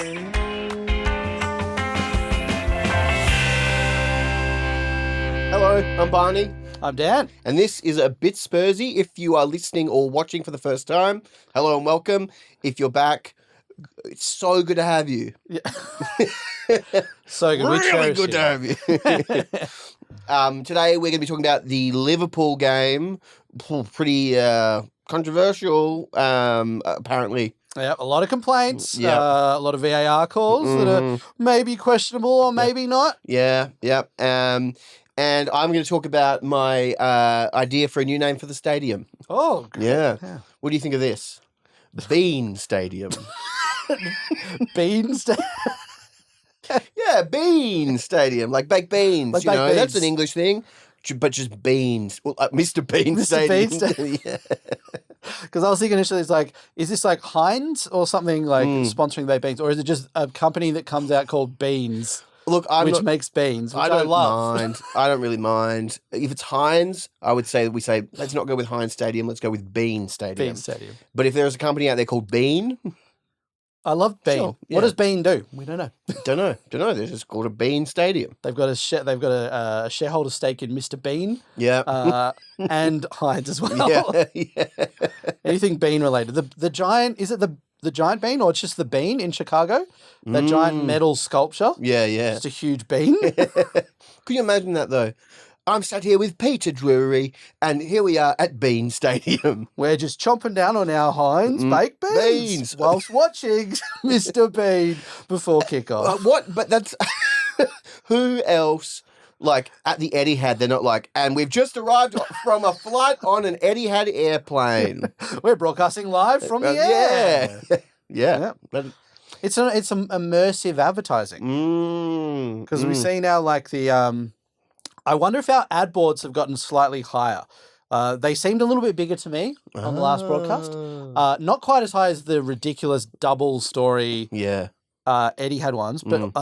Hello, I'm Barney. I'm Dan. And this is a bit Spursy. If you are listening or watching for the first time, hello and welcome. If you're back, it's so good to have you. Yeah. So good. Really good to have you. Today we're going to be talking about the Liverpool game. Pretty controversial, apparently. Yeah, a lot of complaints, Yep. a lot of VAR calls that are maybe questionable or maybe not. Yeah. And I'm going to talk about my idea for a new name for the stadium. Oh, great. Yeah. What do you think of this? Bean Stadium. Beans. Yeah, Bean Stadium, like baked beans. Like you baked know, beans. that's an English thing, but just beans. Well, Mr. Bean Mr. Stadium. Bean Stadium. Because I was thinking initially, it's like, is this like Heinz or something like sponsoring baked beans, or is it just a company that comes out called Beans? Look, which makes beans, which I don't love. mind. I don't really mind. If it's Heinz, I would say let's not go with Heinz Stadium. Let's go with Bean Stadium. Bean Stadium. But if there's a company out there called Bean, I love Bean. Sure, yeah. What does Bean do? We don't know. don't know. They're just called a Bean Stadium. They've got a shareholder stake in Mr. Bean. Yeah. And Heinz as well. Yeah. Anything bean related. The giant, is it the giant bean or it's just the bean in Chicago? That giant metal sculpture? Yeah. Just a huge bean. Could you imagine that though? I'm sat here with Peter Drury, and here we are at Bean Stadium. We're just chomping down on our Heinz baked beans whilst watching Mr. Bean before kickoff. What? But that's who else? Like at the Etihad, they're not like, and we've just arrived from a flight on an Etihad airplane. We're broadcasting live from the air. Yeah. But it's some immersive advertising because we see now like the. I wonder if our ad boards have gotten slightly higher. They seemed a little bit bigger to me on the last broadcast. Not quite as high as the ridiculous double story Etihad ones, but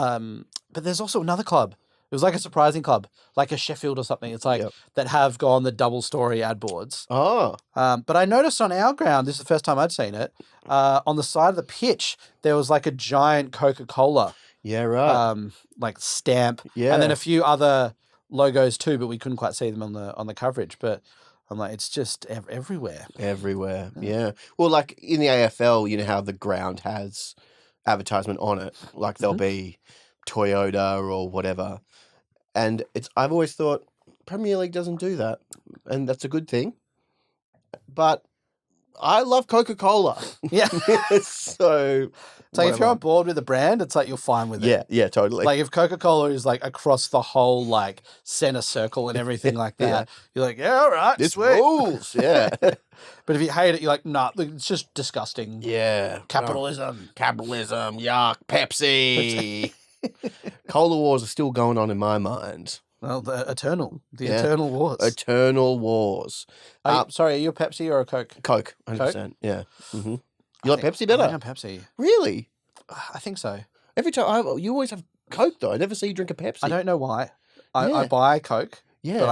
there's also another club. It was like a surprising club, like a Sheffield or something. It's like that have gone the double story ad boards. Oh. But I noticed on our ground, this is the first time I'd seen it, on the side of the pitch, there was like a giant Coca-Cola. Yeah, right. Like stamp. Yeah. And then a few other logos too, but we couldn't quite see them on the coverage. But I'm like, it's just everywhere. Everywhere, yeah. Well, like in the AFL, you know how the ground has advertisement on it. Like there'll be Toyota or whatever. And I've always thought Premier League doesn't do that. And that's a good thing. But I love Coca-Cola. Yeah. So it's like if you're on board with a brand, it's like you're fine with it. Yeah, totally. Like if Coca-Cola is like across the whole like center circle and everything like that, you're like, yeah, all right, this sweet. rules. Yeah. But if you hate it, you're like, nah, it's just disgusting. Yeah. Capitalism. Capitalism. Yuck. Pepsi. Cola wars are still going on in my mind. Well, the eternal wars. Eternal wars. Sorry, are you a Pepsi or a Coke? Coke, 100%. Coke? Yeah. Mm-hmm. You like Pepsi better? I think I'm Pepsi. Really? I think so. Every time you always have Coke though. I never see you drink a Pepsi. I don't know why. I buy Coke, but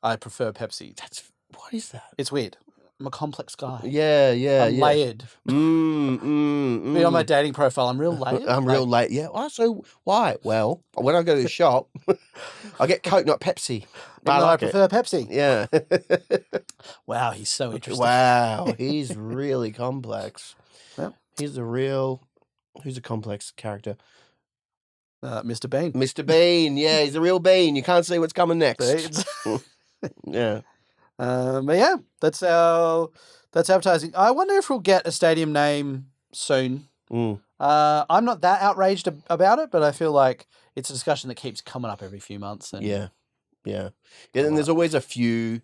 I prefer Pepsi. What is that? It's weird. I'm a complex guy. Yeah. I'm layered. On my dating profile, I'm real layered. I'm real layered. Yeah. Oh, so why? Well, when I go to the shop, I get Coke, not Pepsi. But I prefer Pepsi. Yeah. Wow, he's so interesting. Wow, he's really complex. Well, Who's a complex character? Mr. Bean. Mr. Bean, yeah, he's a real bean. You can't see what's coming next. Yeah. But yeah, that's advertising. I wonder if we'll get a stadium name soon. I'm not that outraged about it, but I feel like it's a discussion that keeps coming up every few months. And Yeah. And there's always a few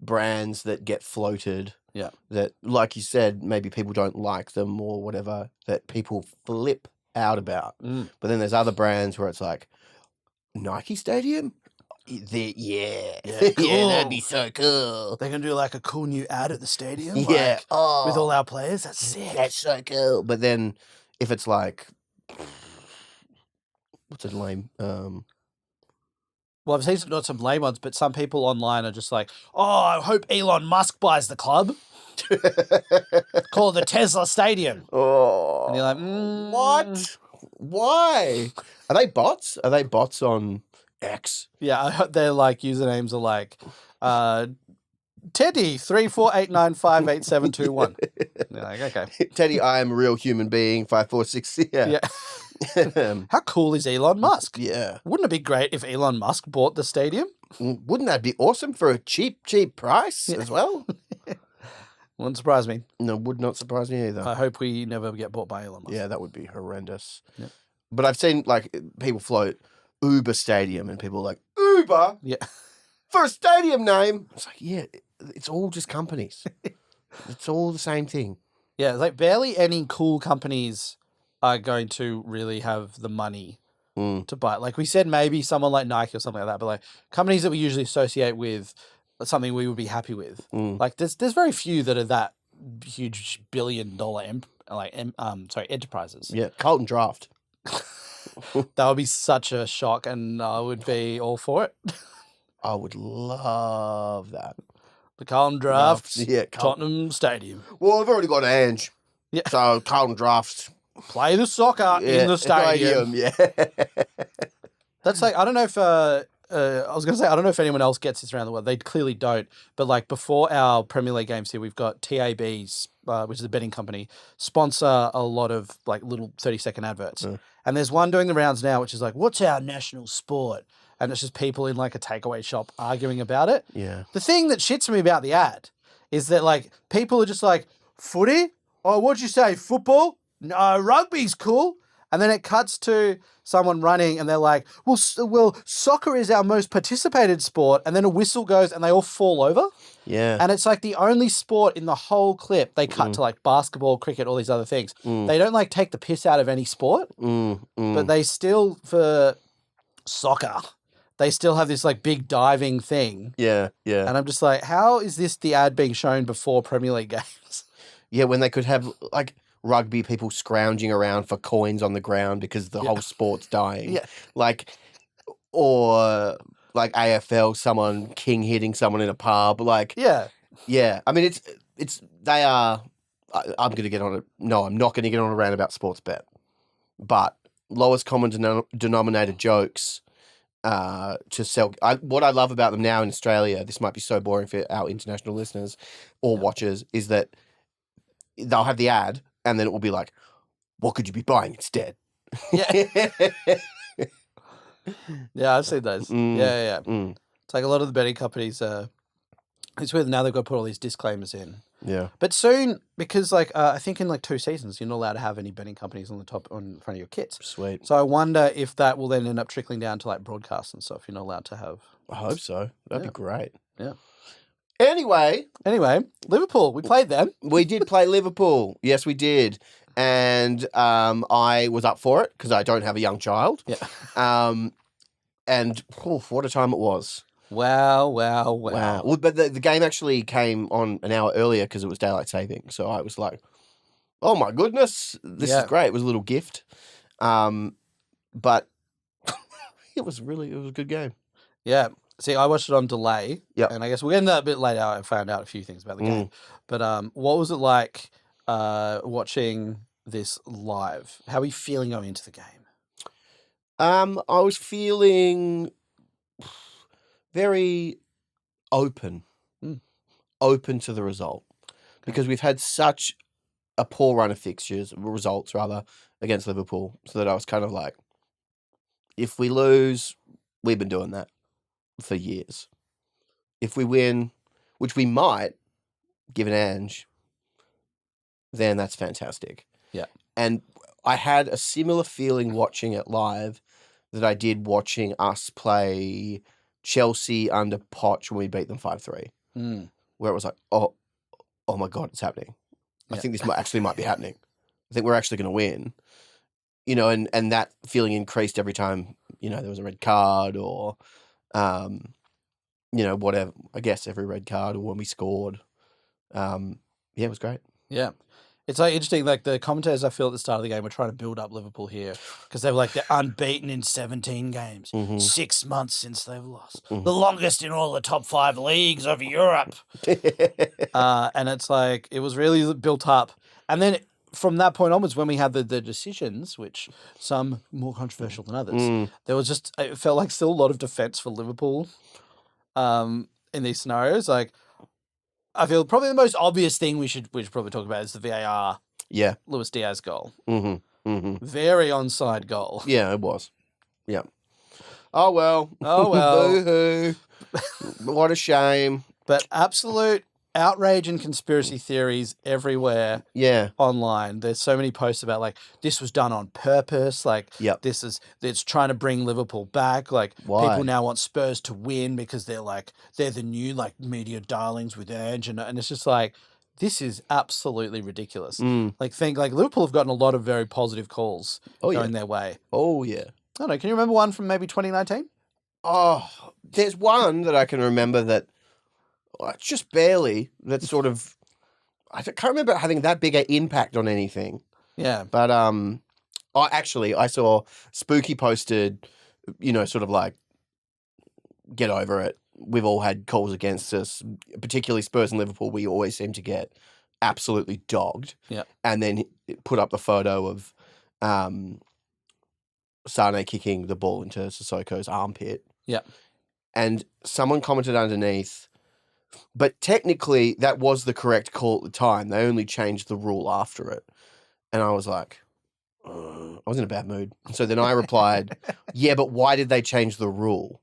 brands that get floated. Yeah. That, like you said, maybe people don't like them or whatever, that people flip out about. But then there's other brands where it's like, Nike Stadium? Yeah, cool. That'd be so cool. They're going to do like a cool new ad at the stadium. Yeah. Like, with all our players. That's sick. That's so cool. But then if it's like, what's a lame? Well, I've seen not some lame ones, but some people online are just like, oh, I hope Elon Musk buys the club. Call it the Tesla Stadium. Oh. And you're like, what? Why? Are they bots? Are they bots on X? Yeah, I hope their like usernames are like Teddy 3489588721. You're like, okay. Teddy, I am a real human being. 546. Yeah. How cool is Elon Musk? Yeah. Wouldn't it be great if Elon Musk bought the stadium? Wouldn't that be awesome for a cheap price as well? Wouldn't surprise me. No, would not surprise me either. I hope we never get bought by Elon Musk. Yeah, that would be horrendous. Yep. But I've seen like people float Uber Stadium and people are like, Uber? Yeah. For a stadium name? It's like, yeah, it's all just companies. It's all the same thing. Yeah, like barely any cool companies are going to really have the money to buy it. Like we said, maybe someone like Nike or something like that, but like companies that we usually associate with something we would be happy with. Like there's very few that are that huge billion-dollar enterprises. Yeah, Carlton Draft. That would be such a shock, and I would be all for it. I would love that. The Carlton Draft, Yeah, Tottenham Stadium. Well, I've already got Ange. Yeah. So Carlton Draft. Play the soccer in the stadium. Yeah. That's like, I don't know if, I was going to say, I don't know if anyone else gets this around the world. They clearly don't. But like before our Premier League games here, we've got TAB's, which is a betting company, sponsor a lot of like little 30-second adverts. And there's one doing the rounds now, which is like, what's our national sport? And it's just people in like a takeaway shop arguing about it. Yeah. The thing that shits me about the ad is that like people are just like, footy? Oh, what'd you say? Football? No, rugby's cool. And then it cuts to someone running and they're like, well, soccer is our most participated sport. And then a whistle goes and they all fall over. Yeah. And it's like the only sport in the whole clip. They cut to like basketball, cricket, all these other things. They don't like take the piss out of any sport, but they still, for soccer, they still have this like big diving thing. Yeah. Yeah. And I'm just like, how is this the ad being shown before Premier League games? Yeah, when they could have like rugby people scrounging around for coins on the ground because the whole sport's dying. Yeah. Like, or like AFL, someone king hitting someone in a pub. Like, Yeah. I mean, they are, I'm going to get on it. No, I'm not going to get on a rant about sports bet. But lowest common denominator jokes to sell. What I love about them now in Australia, this might be so boring for our international listeners or watchers, is that they'll have the ad and then it will be like, what could you be buying instead? Yeah. Yeah, I've seen those. Yeah. It's like a lot of the betting companies, it's weird now they've got to put all these disclaimers in. Yeah. But soon, because like I think in like 2 seasons, you're not allowed to have any betting companies on front of your kits. Sweet. So I wonder if that will then end up trickling down to like broadcasts and stuff. You're not allowed to have. I hope so. That'd be great. Yeah. Anyway, Liverpool, we played them. We did play Liverpool. Yes, we did. And I was up for it because I don't have a young child. Yeah. And what a time it was. Wow. Well, but the game actually came on an hour earlier because it was daylight saving. So I was like, oh my goodness, this is great. It was a little gift. But it was a good game. Yeah. See, I watched it on delay. Yeah. And I guess we'll get into that a bit later. I found out a few things about the game. But what was it like watching this live? How are you feeling going into the game? I was feeling very open to the result because we've had such a poor run of results against Liverpool, so that I was kind of like, if we lose, we've been doing that for years. If we win, which we might, given Ange, then that's fantastic. Yeah. And I had a similar feeling watching it live that I did watching us play Chelsea under Poch when we beat them 5-3. Where it was like, oh my God, it's happening. I think this might be happening. I think we're actually going to win. And that feeling increased every time, there was a red card or, whatever. I guess every red card or when we scored. It was great. Yeah. It's like interesting, like the commentators I feel at the start of the game were trying to build up Liverpool here because they were like, they're unbeaten in 17 games, 6 months since they've lost, the longest in all the top 5 leagues of Europe. And it's like, it was really built up. And then from that point onwards, when we had the decisions, which some more controversial than others, there was just, it felt like still a lot of defense for Liverpool in these scenarios. Like, I feel probably the most obvious thing we should probably talk about is the VAR. Yeah. Luis Diaz goal. Very onside goal. Yeah, it was. Yeah. Oh, well. Oh, well. Boo-hoo. What a shame. But absolute outrage and conspiracy theories everywhere. Yeah. Online. There's so many posts about like this was done on purpose. Like it's trying to bring Liverpool back. Like people now want Spurs to win because they're the new like media darlings with Ange and it's just like this is absolutely ridiculous. Like Liverpool have gotten a lot of very positive calls going their way. Oh yeah. I don't know. Can you remember one from maybe 2019? Oh, there's one that I can remember that just barely. That's sort of. I can't remember having that big an impact on anything. Yeah. But I saw Spooky posted, sort of like, get over it. We've all had calls against us, particularly Spurs and Liverpool. We always seem to get absolutely dogged. Yeah. And then put up the photo of Sane kicking the ball into Sissoko's armpit. Yeah. And someone commented underneath, but technically that was the correct call at the time. They only changed the rule after it. And I was like, I was in a bad mood. So then I replied, yeah, but why did they change the rule?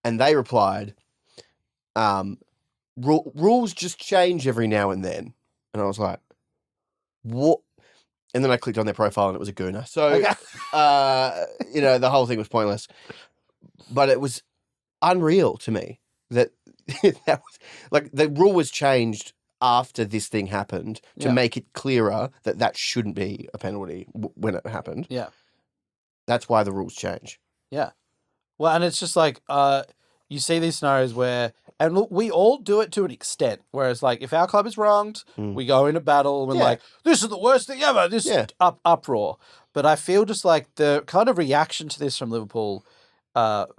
And they replied, rules just change every now and then. And I was like, what? And then I clicked on their profile and it was a gooner. So, the whole thing was pointless. But it was unreal to me that that was like the rule was changed after this thing happened to make it clearer that shouldn't be a penalty when it happened. Yeah. That's why the rules change. Yeah. Well, and it's just like you see these scenarios where, and look, we all do it to an extent. Whereas, like, if our club is wronged, we go into battle and like, this is the worst thing ever. This uproar. But I feel just like the kind of reaction to this from Liverpool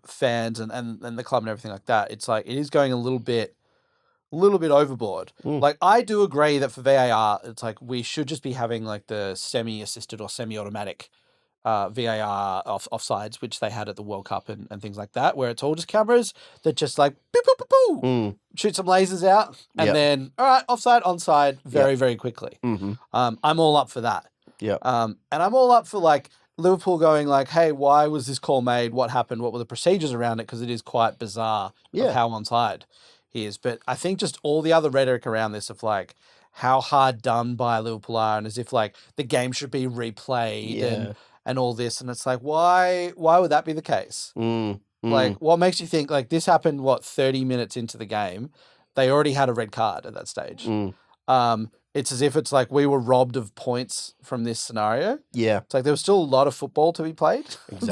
fans and the club and everything like that, it's like it is going a little bit overboard. Like, I do agree that for VAR, it's like we should just be having like the semi-assisted or semi-automatic VAR offsides, which they had at the World Cup and things like that, where it's all just cameras that just like boop, boop, boop, boop, shoot some lasers out, and then all right, offside, onside, very very quickly. I'm all up for that. Yeah. And I'm all up for like Liverpool going like, hey, why was this call made? What happened? What were the procedures around it? Because it is quite bizarre of how onside he is. But I think just all the other rhetoric around this of like how hard done by Liverpool are, and as if like the game should be replayed and all this, and it's like, why would that be the case? Like, what makes you think like this happened? 30 minutes into the game, they already had a red card at that stage. It's as if it's like we were robbed of points from this scenario. Yeah, it's like there was still a lot of football to be played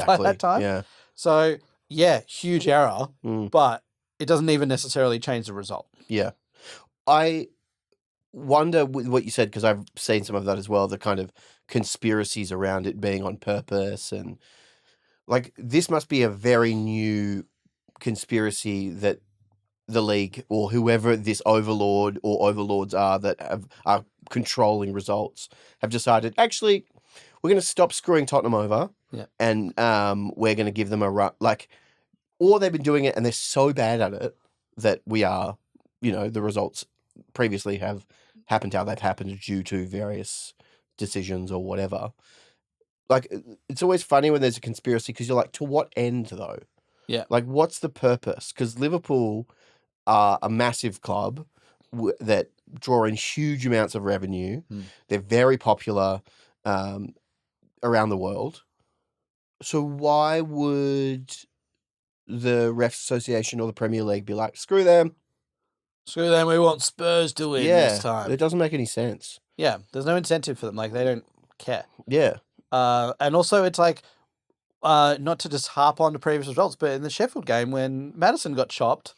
by that time. Yeah, so huge error, but it doesn't even necessarily change the result. Yeah, I wonder with what you said, because I've seen some of that as well, the kind of conspiracies around it being on purpose, and like this must be a very new conspiracy that the league or whoever this overlord or overlords are that are controlling results have decided, actually, we're going to stop screwing Tottenham over and we're going to give them a run. Like, or they've been doing it and they're so bad at it that we are, the results previously have happened how they've happened due to various decisions or whatever. Like, it's always funny when there's a conspiracy because you're like, to what end though? Yeah. Like, what's the purpose? Because Liverpool are a massive club that draw in huge amounts of revenue. They're very popular around the world. So why would the Refs Association or the Premier League be like, screw them? Screw them, we want Spurs to win this time. It doesn't make any sense. Yeah, there's no incentive for them. Like, they don't care. Yeah. And also it's like, not to just harp on to previous results, but in the Sheffield game when Maddison got chopped,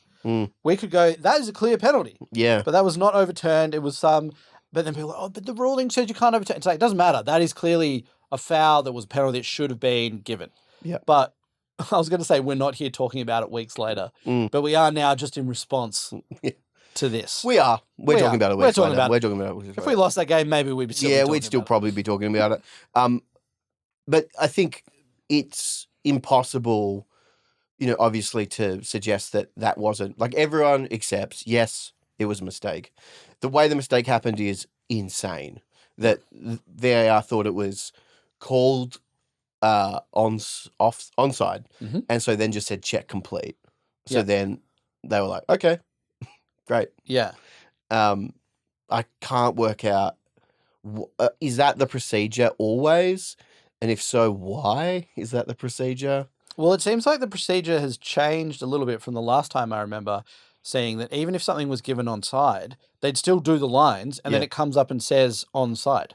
we could go, that is a clear penalty. Yeah. But that was not overturned. It was but then people are like, but the ruling says you can't overturn. It's like, it doesn't matter. That is clearly a foul that was a penalty that should have been given. Yeah. But I was going to say, we're not here talking about it weeks later, but we are now just in response to this. We are. We're talking about it. We're talking about it. We're talking about it. If we lost that game, maybe we'd still yeah, be we'd still about probably be talking about it. But I think it's impossible, obviously to suggest that wasn't, like, everyone accepts, yes, it was a mistake. The way the mistake happened is insane. That VAR thought it was called onside, and so then just said check complete. So then they were like, okay, great. Yeah. I can't work out, is that the procedure always? And if so, why is that the procedure? Well, it seems like the procedure has changed a little bit from the last time I remember seeing that even if something was given onside, they'd still do the lines, and then it comes up and says onside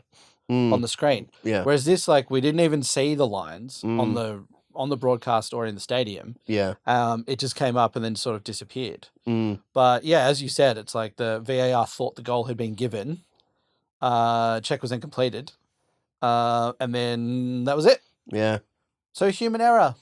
on the screen. Yeah. Whereas this, like, we didn't even see the lines on the broadcast or in the stadium. Yeah. It just came up and then sort of disappeared. But yeah, as you said, it's like the VAR thought the goal had been given. Check was then completed. And then that was it. Yeah. So human error.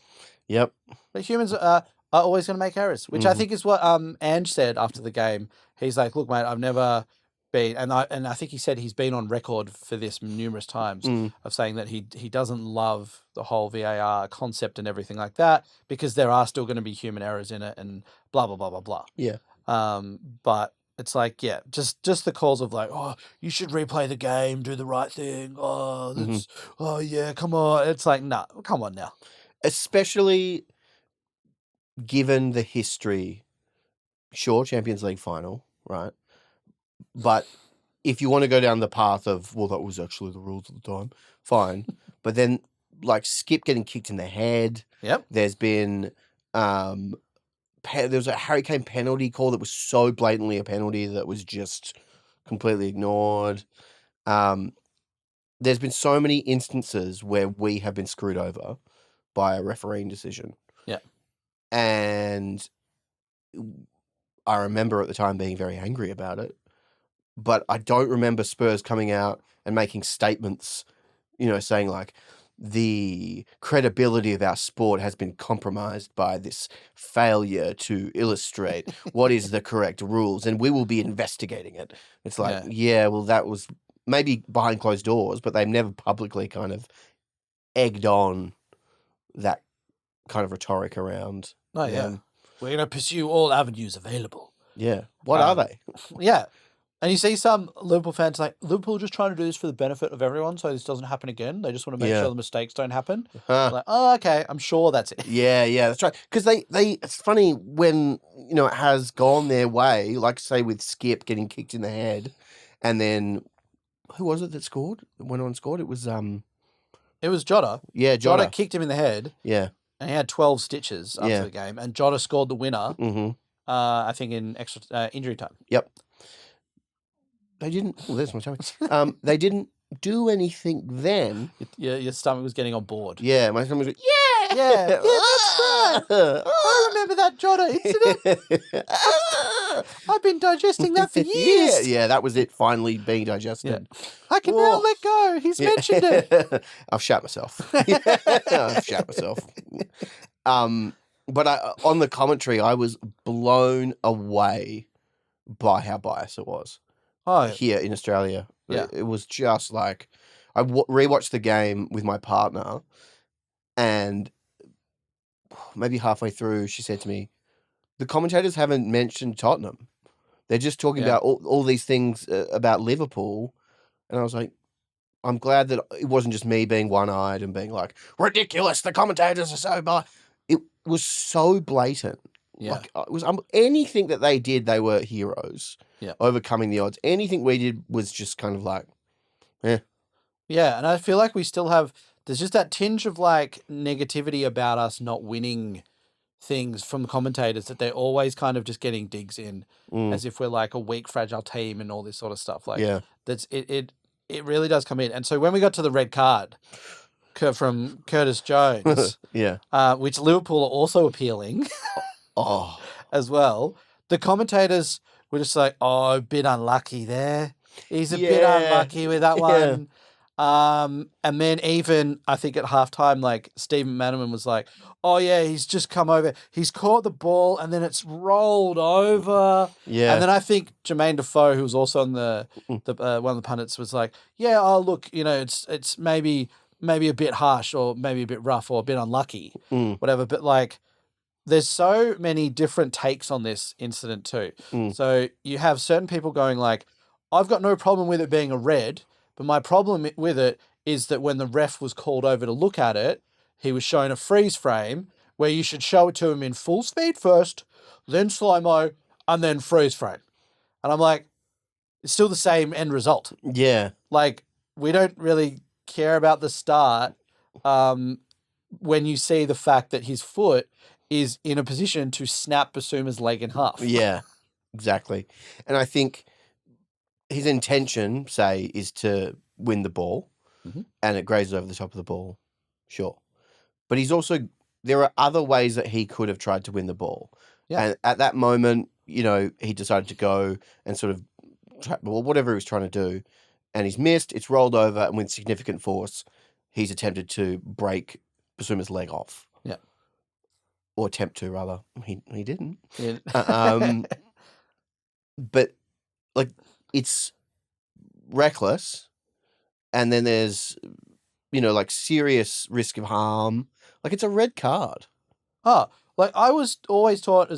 Yep. But humans are always going to make errors, which I think is what Ange said after the game. He's like, look, mate, I've never been, and I think he said he's been on record for this numerous times of saying that he doesn't love the whole VAR concept and everything like that because there are still going to be human errors in it and blah, blah, blah, blah, blah. Yeah. But it's like, yeah, just the calls of like, oh, you should replay the game, do the right thing. Oh, that's, oh yeah, come on. It's like, nah, come on now. Especially given the history, sure, Champions League final, right? But if you want to go down the path of, well, that was actually the rules at the time, fine. But then, like, Skip getting kicked in the head. Yep. There's been, there was a Harry Kane penalty call that was so blatantly a penalty that was just completely ignored. There's been so many instances where we have been screwed over by a refereeing decision. Yeah. And I remember at the time being very angry about it. But I don't remember Spurs coming out and making statements, saying like, the credibility of our sport has been compromised by this failure to illustrate what is the correct rules, and we will be investigating it. It's like, well, that was maybe behind closed doors, but they've never publicly kind of egged on that kind of rhetoric around. Oh, yeah. We're going to pursue all avenues available. Yeah. What are they? Yeah. And you see some Liverpool fans like, Liverpool just trying to do this for the benefit of everyone so this doesn't happen again. They just want to make sure the mistakes don't happen. Like, oh, okay, I'm sure that's it. Yeah, that's right. Because it's funny when, it has gone their way, like, say, with Skip getting kicked in the head, and then, who was it that scored? Went on and scored? It was Jota. Yeah, Jota. Jota kicked him in the head. Yeah. And he had 12 stitches after the game. And Jota scored the winner, I think, in extra injury time. Yep. They didn't. Well, there's my tummy. They didn't do anything then. Your stomach was getting on board. Yeah, my stomach was like, yeah, that's right. I remember that Jota incident. I've been digesting that for years. Yeah, that was it finally being digested. Yeah. I can now let go. He's mentioned it. I've shat myself. I've shat myself. But on the commentary, I was blown away by how biased it was. Here in Australia. Yeah. It was just like, I rewatched the game with my partner, and maybe halfway through, she said to me, the commentators haven't mentioned Tottenham. They're just talking about all these things about Liverpool. And I was like, I'm glad that it wasn't just me being one-eyed and being like, ridiculous, the commentators are so biased. It was so blatant. Yeah. Like, it was anything that they did, they were heroes. Yeah. Overcoming the odds. Anything we did was just kind of like, Yeah, and I feel like we still have, there's just that tinge of like negativity about us not winning things from commentators, that they're always kind of just getting digs in as if we're like a weak, fragile team and all this sort of stuff. Like, that's it really does come in. And so when we got to the red card from Curtis Jones, which Liverpool are also appealing as well, the commentators were just like, oh, a bit unlucky there. He's a bit unlucky with that one. And then even, I think at halftime, like, Stephen Manaman was like, oh, yeah, he's just come over. He's caught the ball, and then it's rolled over. Yeah. And then I think Jermaine Defoe, who was also on the one of the pundits, was like, yeah, oh, look, it's maybe a bit harsh or maybe a bit rough or a bit unlucky, whatever. But, like, there's so many different takes on this incident too. So you have certain people going like, I've got no problem with it being a red, but my problem with it is that when the ref was called over to look at it, he was shown a freeze frame where you should show it to him in full speed first, then slow-mo, and then freeze frame. And I'm like, it's still the same end result. Yeah. Like, we don't really care about the start when you see the fact that his foot is in a position to snap Basuma's leg in half. Yeah, exactly. And I think his intention, say, is to win the ball, and it grazes over the top of the ball. Sure. But there are other ways that he could have tried to win the ball. Yeah. And at that moment, he decided to go and sort of, whatever he was trying to do, and he's missed, it's rolled over, and with significant force, he's attempted to break Basuma's leg off. Yeah. Or attempt to, rather. He didn't. Yeah. But, like, it's reckless, and then there's, like, serious risk of harm. Like, it's a red card. Oh, like, I was always taught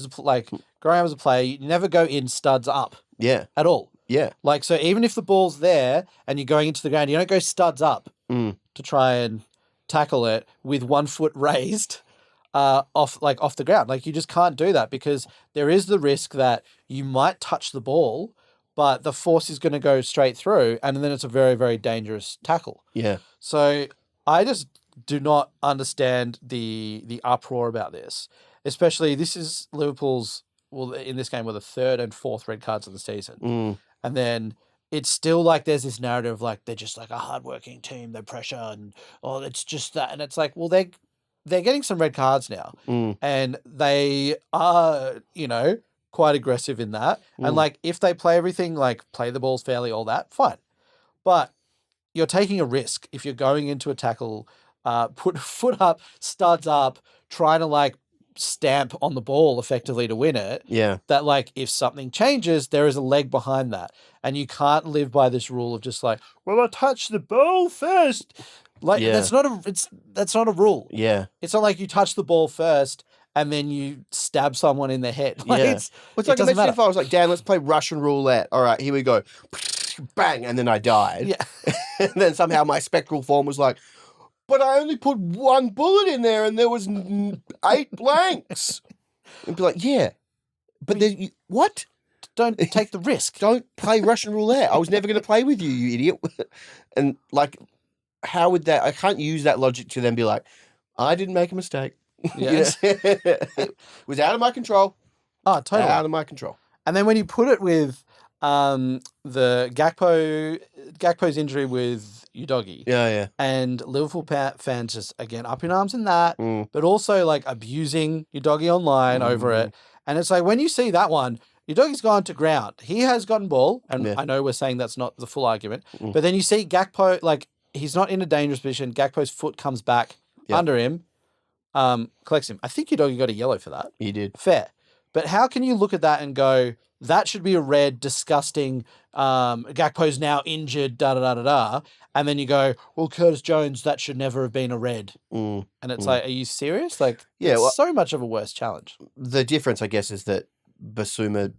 growing up as a player, you never go in studs up. Yeah. At all. Yeah. Like, so even if the ball's there and you're going into the ground, you don't go studs up to try and tackle it with 1 foot raised off the ground. Like, you just can't do that because there is the risk that you might touch the ball, but the force is going to go straight through, and then it's a very, very dangerous tackle. Yeah. So I just do not understand the uproar about this. Especially, this is Liverpool's, in this game, were the 3rd and 4th red cards of the season. And then it's still like there's this narrative of like they're just like a hardworking team, they're pressure, and it's just that. And it's like, well, they're getting some red cards now, and they are, quite aggressive in that. And like, if they play everything, like play the balls fairly, all that, fine. But you're taking a risk if you're going into a tackle, put foot up, studs up, trying to like stamp on the ball effectively to win it. Yeah. That like, if something changes, there is a leg behind that. And you can't live by this rule of just like, well, I touch the ball first. Like, that's not a rule. Yeah. It's not like you touch the ball first and then you stab someone in the head. Like, it's like, imagine if I was like, Dan, let's play Russian roulette. All right, here we go. Bang, and then I died. Yeah. And then somehow my spectral form was like, but I only put 1 bullet in there and there was 8 blanks. And be like, yeah, but what? Don't take the risk. Don't play Russian roulette. I was never going to play with you, you idiot. And like, how would that? I can't use that logic to then be like, I didn't make a mistake. Yes. It was out of my control. Oh, totally. Out of my control. And then when you put it with the Gakpo's injury with Udogie. Yeah. And Liverpool fans just, again, up in arms in that, but also like abusing Udogie online over it. And it's like, when you see that one, Udogie's gone to ground. He has gotten ball, and I know we're saying that's not the full argument, but then you see Gakpo, like, he's not in a dangerous position. Gakpo's foot comes back under him, collects him. I think Udogie got a yellow for that. He did. Fair. But how can you look at that and go, that should be a red, disgusting, Gakpo's now injured, da-da-da-da-da, and then you go, well, Curtis Jones, that should never have been a red. And it's like, are you serious? Like, it's so much of a worse challenge. The difference, I guess, is that Basuma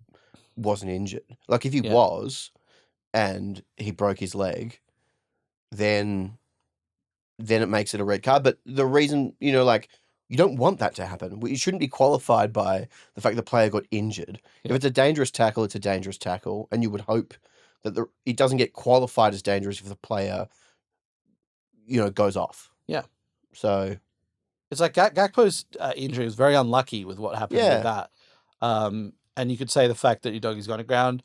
wasn't injured. Like, if he was, and he broke his leg, then it makes it a red card. But the reason, like, you don't want that to happen. You shouldn't be qualified by the fact the player got injured. If it's a dangerous tackle, it's a dangerous tackle, and you would hope that it doesn't get qualified as dangerous if the player, goes off. Yeah. So it's like Gakpo's injury was very unlucky with what happened with that. And you could say the fact that Udogie's gone to ground,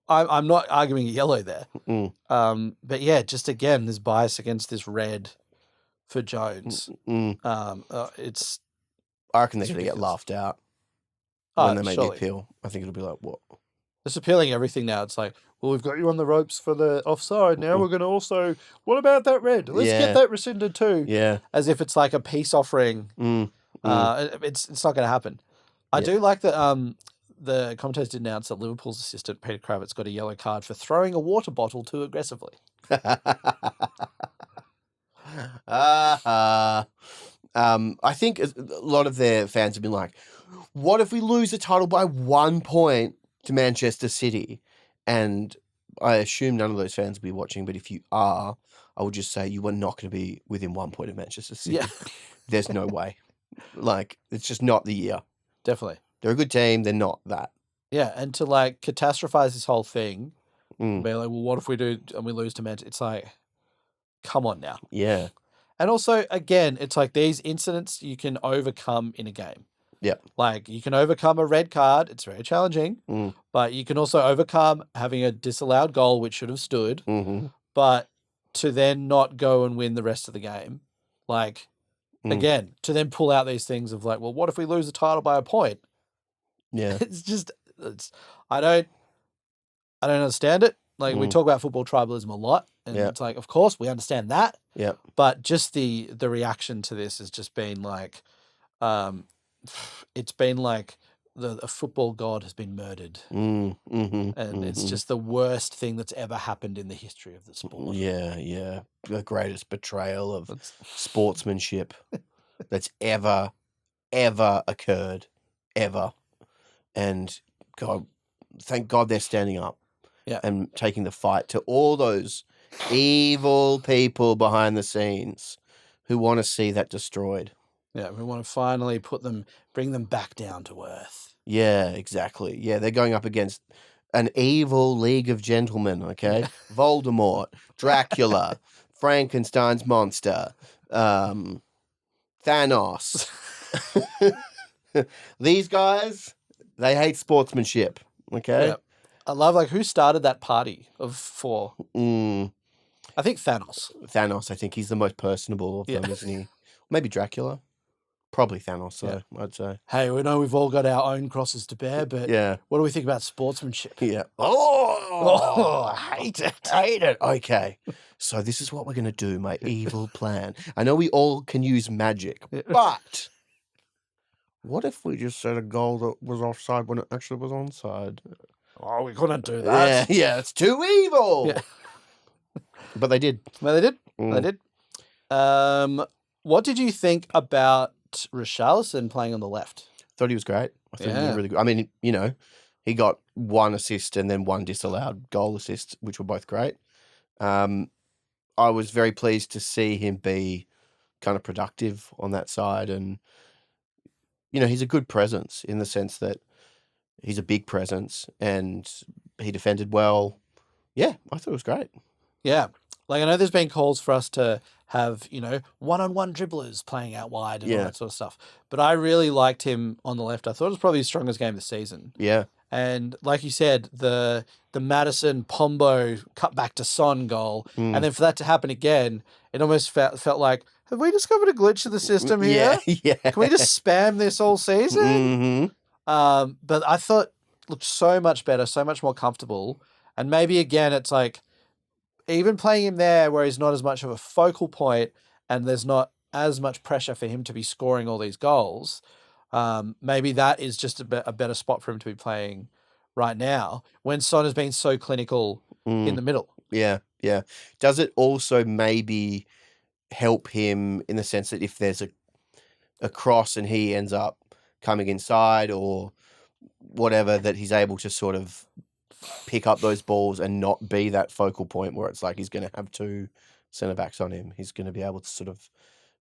I'm not arguing a yellow there. But yeah, just again, there's bias against this red for Jones. It's. I reckon they're going to get laughed out when they make the appeal. I think it'll be like, what? It's appealing everything now. It's like, well, we've got you on the ropes for the offside. Now we're going to also, what about that red? Let's get that rescinded too. Yeah. As if it's like a peace offering. It's not going to happen. I do like that the commentators did announce that Liverpool's assistant, Peter Kravitz, got a yellow card for throwing a water bottle too aggressively. I think a lot of their fans have been like, what if we lose the title by 1 point to Manchester City? And I assume none of those fans will be watching, but if you are, I would just say you are not going to be within 1 point of Manchester City. Yeah. There's no way. Like, it's just not the year. Definitely. They're a good team. They're not that. Yeah, and to like catastrophize this whole thing, be like, well, what if we do and we lose to Manchester? It's like, come on now. Yeah. And also, again, it's like these incidents you can overcome in a game. Yeah. Like you can overcome a red card. It's very challenging, but you can also overcome having a disallowed goal, which should have stood, but to then not go and win the rest of the game. Like, again, to then pull out these things of like, well, what if we lose the title by a point? Yeah. I don't understand it. Like we talk about football tribalism a lot, and it's like, of course, we understand that. Yeah. But just the reaction to this has just been like, it's been like a football god has been murdered, and it's just the worst thing that's ever happened in the history of the sport. Yeah, yeah, the greatest betrayal of sportsmanship that's ever occurred, ever. And God, thank God they're standing up and taking the fight to all those evil people behind the scenes who want to see that destroyed. Yeah, we want to finally bring them back down to earth. Yeah, exactly. Yeah, they're going up against an evil league of gentlemen, okay? Voldemort, Dracula, Frankenstein's monster, Thanos. These guys, they hate sportsmanship, okay? Yeah. I love, like, who started that party of 4? I think Thanos. Thanos, I think he's the most personable of them, isn't he? Maybe Dracula. Probably Thanos, though, I'd say. Hey, we know we've all got our own crosses to bear, but what do we think about sportsmanship? Yeah. I hate it. Hate it. Okay. So this is what we're going to do, my evil plan. I know we all can use magic, but what if we just said a goal that was offside when it actually was onside? Oh, we couldn't do that. Yeah, it's too evil. Yeah. But they did. Well, they did. They did. What did you think about Richarlison playing on the left? Thought he was great. I thought he was really good. I mean, you know, he got 1 assist and then 1 disallowed goal assist, which were both great. I was very pleased to see him be kind of productive on that side. And, you know, he's a good presence in the sense that he's a big presence and he defended well. Yeah, I thought it was great. Yeah. Like, I know there's been calls for us to have, you know, one-on-one dribblers playing out wide and all that sort of stuff. But I really liked him on the left. I thought it was probably his strongest game of the season. Yeah. And like you said, the Maddison Pombo cut back to Son goal, and then for that to happen again, it almost felt like, have we discovered a glitch in the system here? Yeah. Can we just spam this all season? But I thought it looked so much better, so much more comfortable. And maybe again, it's like, even playing him there where he's not as much of a focal point and there's not as much pressure for him to be scoring all these goals, maybe that is just a better spot for him to be playing right now when Son has been so clinical in the middle. Yeah, yeah. Does it also maybe help him in the sense that if there's a cross and he ends up coming inside or whatever, that he's able to sort of pick up those balls and not be that focal point where it's like he's going to have 2 centre-backs on him. He's going to be able to sort of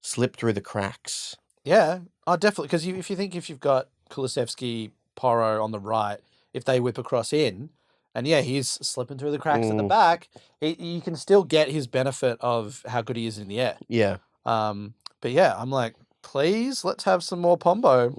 slip through the cracks. Yeah, definitely. Because if you've got Kulusevski, Porro on the right, if they whip across in, and he's slipping through the cracks at the back, you can still get his benefit of how good he is in the air. Yeah. But yeah, I'm like, please, let's have some more Pombo.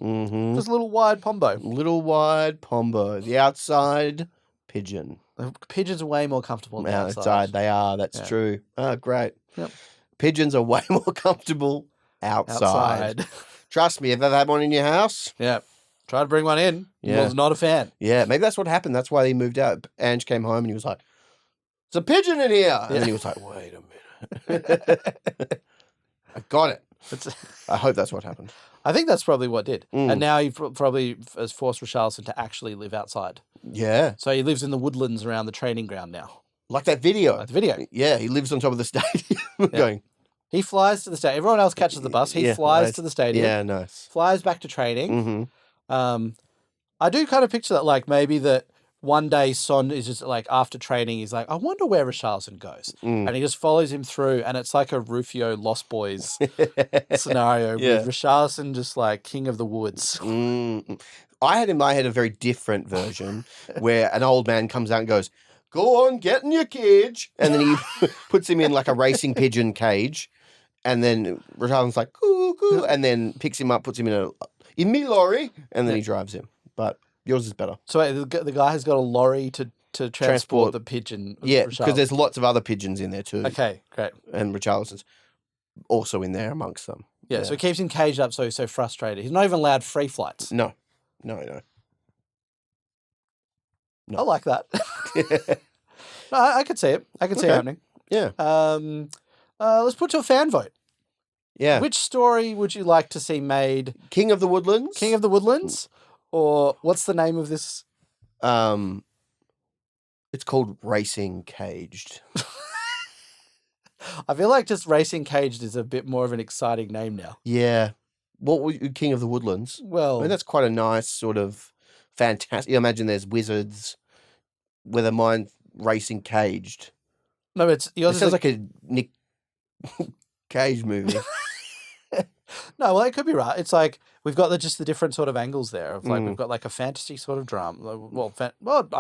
Just a little wide Pombo. Little wide Pombo. The outside pigeon. The pigeons are way more comfortable on the outside. They are. That's true. Oh, great. Yep. Pigeons are way more comfortable outside. Trust me, have you ever had one in your house? Yeah. Tried to bring one in. Yeah. Was not a fan. Yeah, maybe that's what happened. That's why he moved out. Ange came home and he was like, There's a pigeon in here. And then he was like, wait a minute. I got it. I hope that's what happened. I think that's probably what did. And now he probably has forced Richarlison to actually live outside. Yeah. So he lives in the woodlands around the training ground now. Like that video. Like the video. Yeah, he lives on top of the stadium going. He flies to the stadium. Everyone else catches the bus. He flies to the stadium. Yeah, nice. Flies back to training. I do kind of picture that, like, maybe that one day Son is just like, after training, he's like, I wonder where Richarlison goes. And he just follows him through, and it's like a Rufio Lost Boys scenario with Richarlison just like king of the woods. I had in my head a very different version where an old man comes out and goes, go on, get in your cage. And then he puts him in like a racing pigeon cage. And then Richarlison's like, coo, coo, and then picks him up, puts him in me lorry, and then he drives him. But yours is better. So the guy has got a lorry to transport the pigeon. Yeah, because there's lots of other pigeons in there too. Okay, great. And Richarlison's also in there amongst them. Yeah, so it keeps him caged up so he's so frustrated. He's not even allowed free flights. No. I like that. No, I could see it. I could see it happening. Yeah. Let's put to a fan vote. Yeah. Which story would you like to see made? King of the Woodlands? King of the Woodlands? Or what's the name of this? It's called Racing Caged. I feel like just Racing Caged is a bit more of an exciting name now. Yeah. What would King of the Woodlands? Well, I mean, that's quite a nice sort of fantastic. You imagine there's wizards with a mind racing caged. No, it sounds like a Nick Cage movie. No, well, it could be right. It's like we've got just the different sort of angles there. Of like we've got like a fantasy sort of drama. Well, I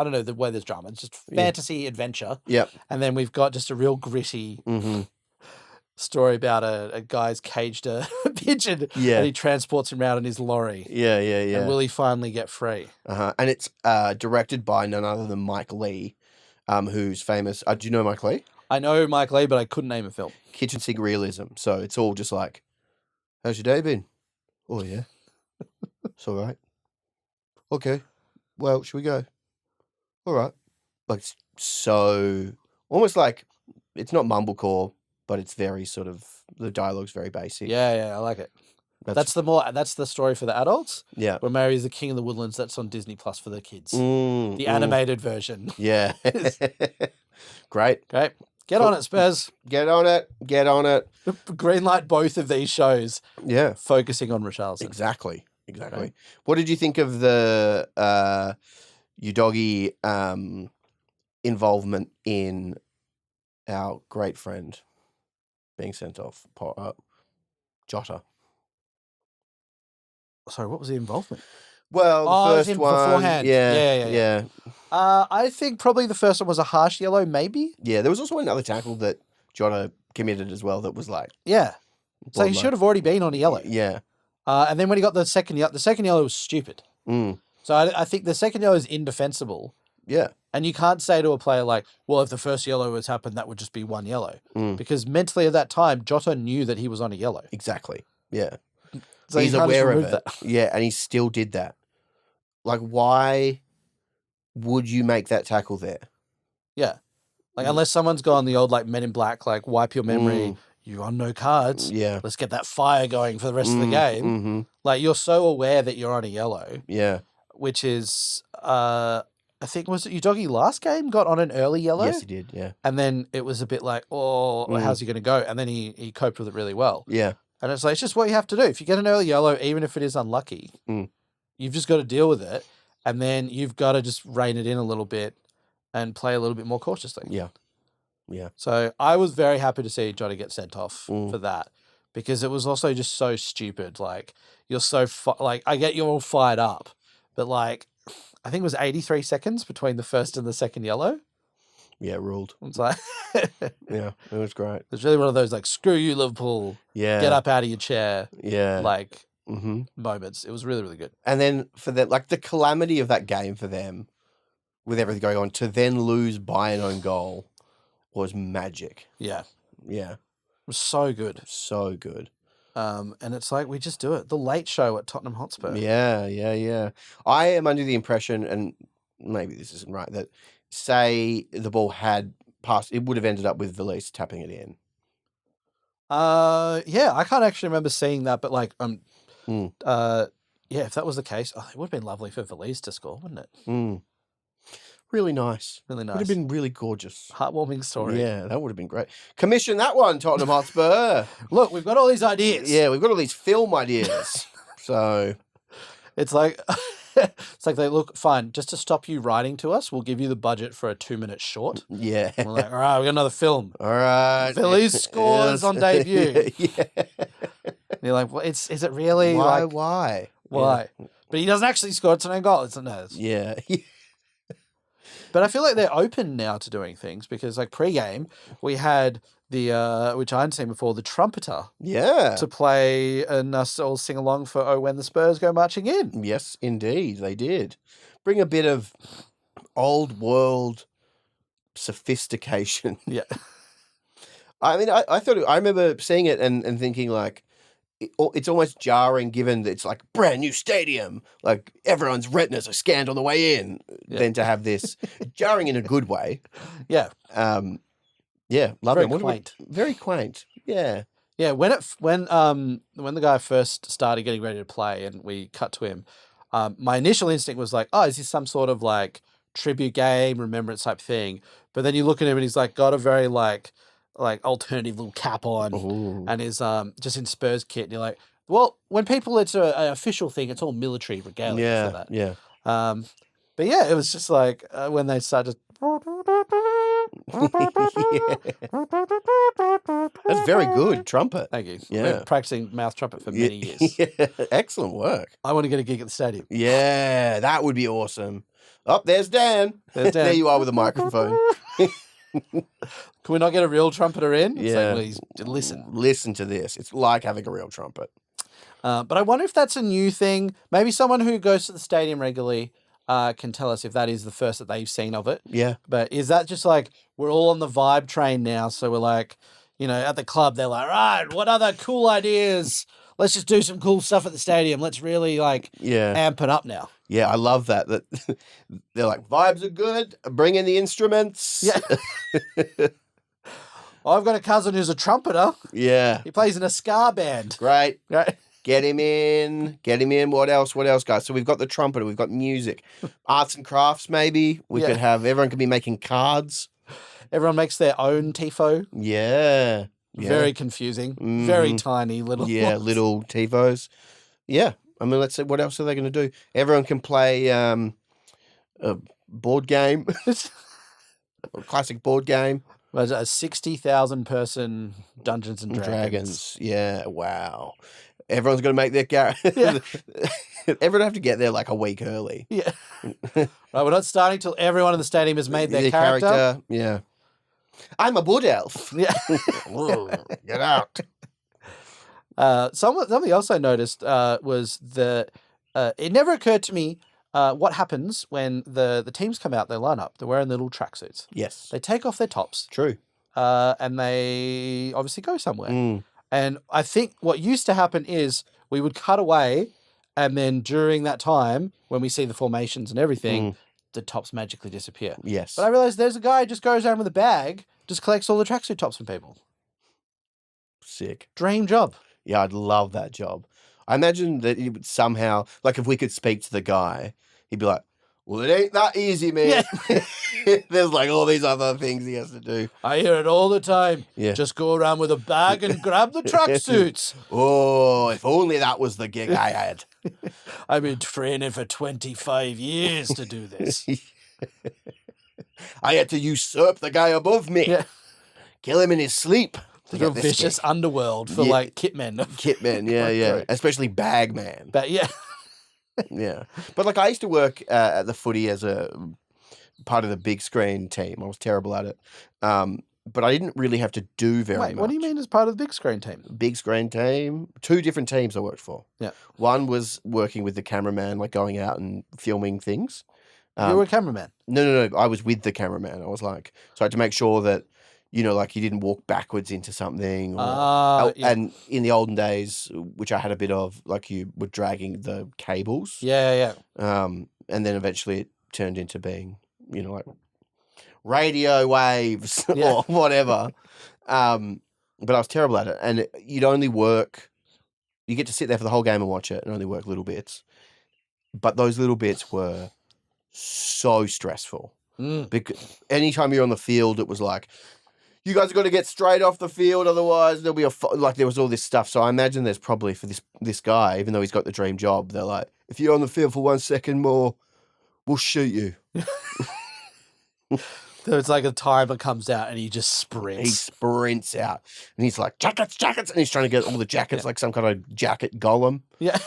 don't know the way there's drama. It's just fantasy adventure. Yep. And then we've got just a real gritty story about a guy's caged a pigeon. Yeah. And he transports him around in his lorry. Yeah. And will he finally get free? And it's directed by none other than Mike Leigh, who's famous. Do you know Mike Leigh? I know Mike Leigh, but I couldn't name a film. Kitchen sink realism. So it's all just like, how's your day been? Oh, yeah. It's all right. Okay. Well, should we go? All right. Like, so almost like it's not mumblecore, but it's very sort of, the dialogue's very basic. Yeah, I like it. That's the story for the adults. Yeah. Where Mary's the King of the Woodlands. That's on Disney Plus for the kids. The animated version. Yeah. Great. Get on it, Spurs. Get on it. Greenlight both of these shows. Yeah. Focusing on Richarlison. Exactly. Okay. What did you think of the Udogie involvement in our great friend being sent off, Jota? Sorry, what was the involvement? Well, the first one. Beforehand. Yeah. I think probably the first one was a harsh yellow, maybe. Yeah, there was also another tackle that Jota committed as well that was like. Yeah. So he should have already been on a yellow. Yeah. And then when he got the second yellow was stupid. So I think the second yellow is indefensible. Yeah. And you can't say to a player like, well, if the first yellow has happened, that would just be one yellow. Because mentally at that time, Jota knew that he was on a yellow. Exactly. Yeah. So he's aware of it. Yeah, and he still did that. Like, why would you make that tackle there? Yeah. Like, unless someone's gone the old, like, Men in Black, like, wipe your memory, you're on no cards. Yeah. Let's get that fire going for the rest of the game. Like, you're so aware that you're on a yellow. Yeah. Which is, I think, was it Udogie last game got on an early yellow? Yes, he did, yeah. And then it was a bit like, how's he going to go? And then he coped with it really well. Yeah. And it's like, it's just what you have to do. If you get an early yellow, even if it is unlucky, you've just got to deal with it. And then you've got to just rein it in a little bit and play a little bit more cautiously. Yeah. Yeah. So I was very happy to see Jota get sent off for that, because it was also just so stupid. Like, you're so, I get you're all fired up, but like, I think it was 83 seconds between the first and the second yellow. Yeah, ruled. It's like, yeah, it was great. It's really one of those like, screw you, Liverpool. Yeah. Get up out of your chair. Yeah. Like, moments. It was really, really good. And then for that, like the calamity of that game for them, with everything going on, to then lose by an own goal was magic. Yeah. Yeah. It was so good. So good. And it's like, we just do it. The Late Show at Tottenham Hotspur. Yeah. I am under the impression, and maybe this isn't right, that say the ball had It would have ended up with Valise tapping it in. Yeah, I can't actually remember seeing that, but like, yeah, if that was the case, it would have been lovely for Valise to score, wouldn't it? Really nice. Really nice. Would have been really gorgeous. Heartwarming story. Yeah, that would have been great. Commission that one, Tottenham Hotspur. Look, we've got all these ideas. Yeah, we've got all these film ideas. So it's like they look fine. Just to stop you writing to us, we'll give you the budget for a 2-minute short. Yeah. We're like, all right, we got another film. All right. Valise scores on debut. Yeah. And you're like, well, is it really? Why? Why? Yeah. But he doesn't actually score its own goal. Yeah. But I feel like they're open now to doing things because, like, pre-game, we had the, which I hadn't seen before, the trumpeter. Yeah. To play and us all sing along for "Oh, when the Spurs go marching in." Yes, indeed, they did. Bring a bit of old world sophistication. Yeah. I mean, I remember seeing it and thinking, like, it's almost jarring given that it's like brand new stadium, like everyone's retinas are scanned on the way in, than to have this jarring in a good way. Yeah. Yeah, love very it. Quaint. Very quaint. Yeah. Yeah, when the guy first started getting ready to play and we cut to him, my initial instinct was like, oh, is this some sort of like tribute game, remembrance type thing? But then you look at him and he's like got a very like alternative little cap on. Ooh. And is just in Spurs kit, and you're like, well, when people, it's an official thing, it's all military regalia for that. Yeah. But yeah, it was just like when they started. That's very good trumpet. Thank you. Yeah. I've been practicing mouth trumpet for many years. Yeah. Excellent work. I want to get a gig at the stadium. Yeah, that would be awesome. Oh, there's Dan. There you are with a microphone. Can we not get a real trumpeter in? It's Yeah. like, well, listen. Listen to this. It's like having a real trumpet. But I wonder if that's a new thing. Maybe someone who goes to the stadium regularly can tell us if that is the first that they've seen of it. Yeah. But is that just like we're all on the vibe train now? So we're like, at the club, they're like, right, what other cool ideas? Let's just do some cool stuff at the stadium. Let's really amp it up now. Yeah, I love that. That they're like, vibes are good. Bring in the instruments. Yeah. I've got a cousin who's a trumpeter. Yeah. He plays in a ska band. Great. Right. Get him in. What else, guys? So we've got the trumpeter. We've got music. Arts and crafts, maybe. Everyone could be making cards. Everyone makes their own tifo. Yeah. Very confusing. Very tiny little ones. Little tifos. Yeah. I mean, let's see. What else are they going to do? Everyone can play a board game. A classic board game. A 60,000 person Dungeons and Dragons. Yeah. Wow. Everyone's going to make their character. Yeah. Everyone have to get there like a week early. Yeah. Right, we're not starting till everyone in the stadium has made their character. Yeah. I'm a wood elf. Yeah. Get out. Something else I noticed was that it never occurred to me what happens when the teams come out, they line up, they're wearing little tracksuits. Yes. They take off their tops. True. And they obviously go somewhere. And I think what used to happen is we would cut away, and then during that time, when we see the formations and everything, the tops magically disappear. Yes. But I realized there's a guy who just goes around with a bag, just collects all the tracksuit tops from people. Sick. Dream job. Yeah, I'd love that job. I imagine that he would somehow, like if we could speak to the guy, he'd be like, well, it ain't that easy, man. Yeah. There's like all these other things he has to do. I hear it all the time. Yeah. Just go around with a bag and grab the tracksuits. Oh, if only that was the gig I had. I've been training for 25 years to do this. I had to usurp the guy above me. Yeah. Kill him in his sleep. The vicious underworld for like kitmen. Kitmen, yeah. Especially bagman. But yeah. Yeah. But like I used to work at the footy as a part of the big screen team. I was terrible at it. But I didn't really have to do very much. What do you mean as part of the big screen team? Big screen team. 2 different teams I worked for. Yeah. One was working with the cameraman, like going out and filming things. You were a cameraman? No. I was with the cameraman. I was like, so I had to make sure that, like you didn't walk backwards into something. And in the olden days, which I had a bit of, like you were dragging the cables. Yeah. And then eventually it turned into being, like radio waves or whatever. But I was terrible at it. And you'd only work, you get to sit there for the whole game and watch it and only work little bits. But those little bits were so stressful. Because anytime you're on the field, it was like, you guys have got to get straight off the field, otherwise there'll be there was all this stuff. So I imagine there's probably for this guy, even though he's got the dream job, they're like, if you're on the field for 1 second more, we'll shoot you. So it's like a timer comes out and he just sprints. He sprints out and he's like, jackets, and he's trying to get all the jackets like some kind of jacket golem. Yeah.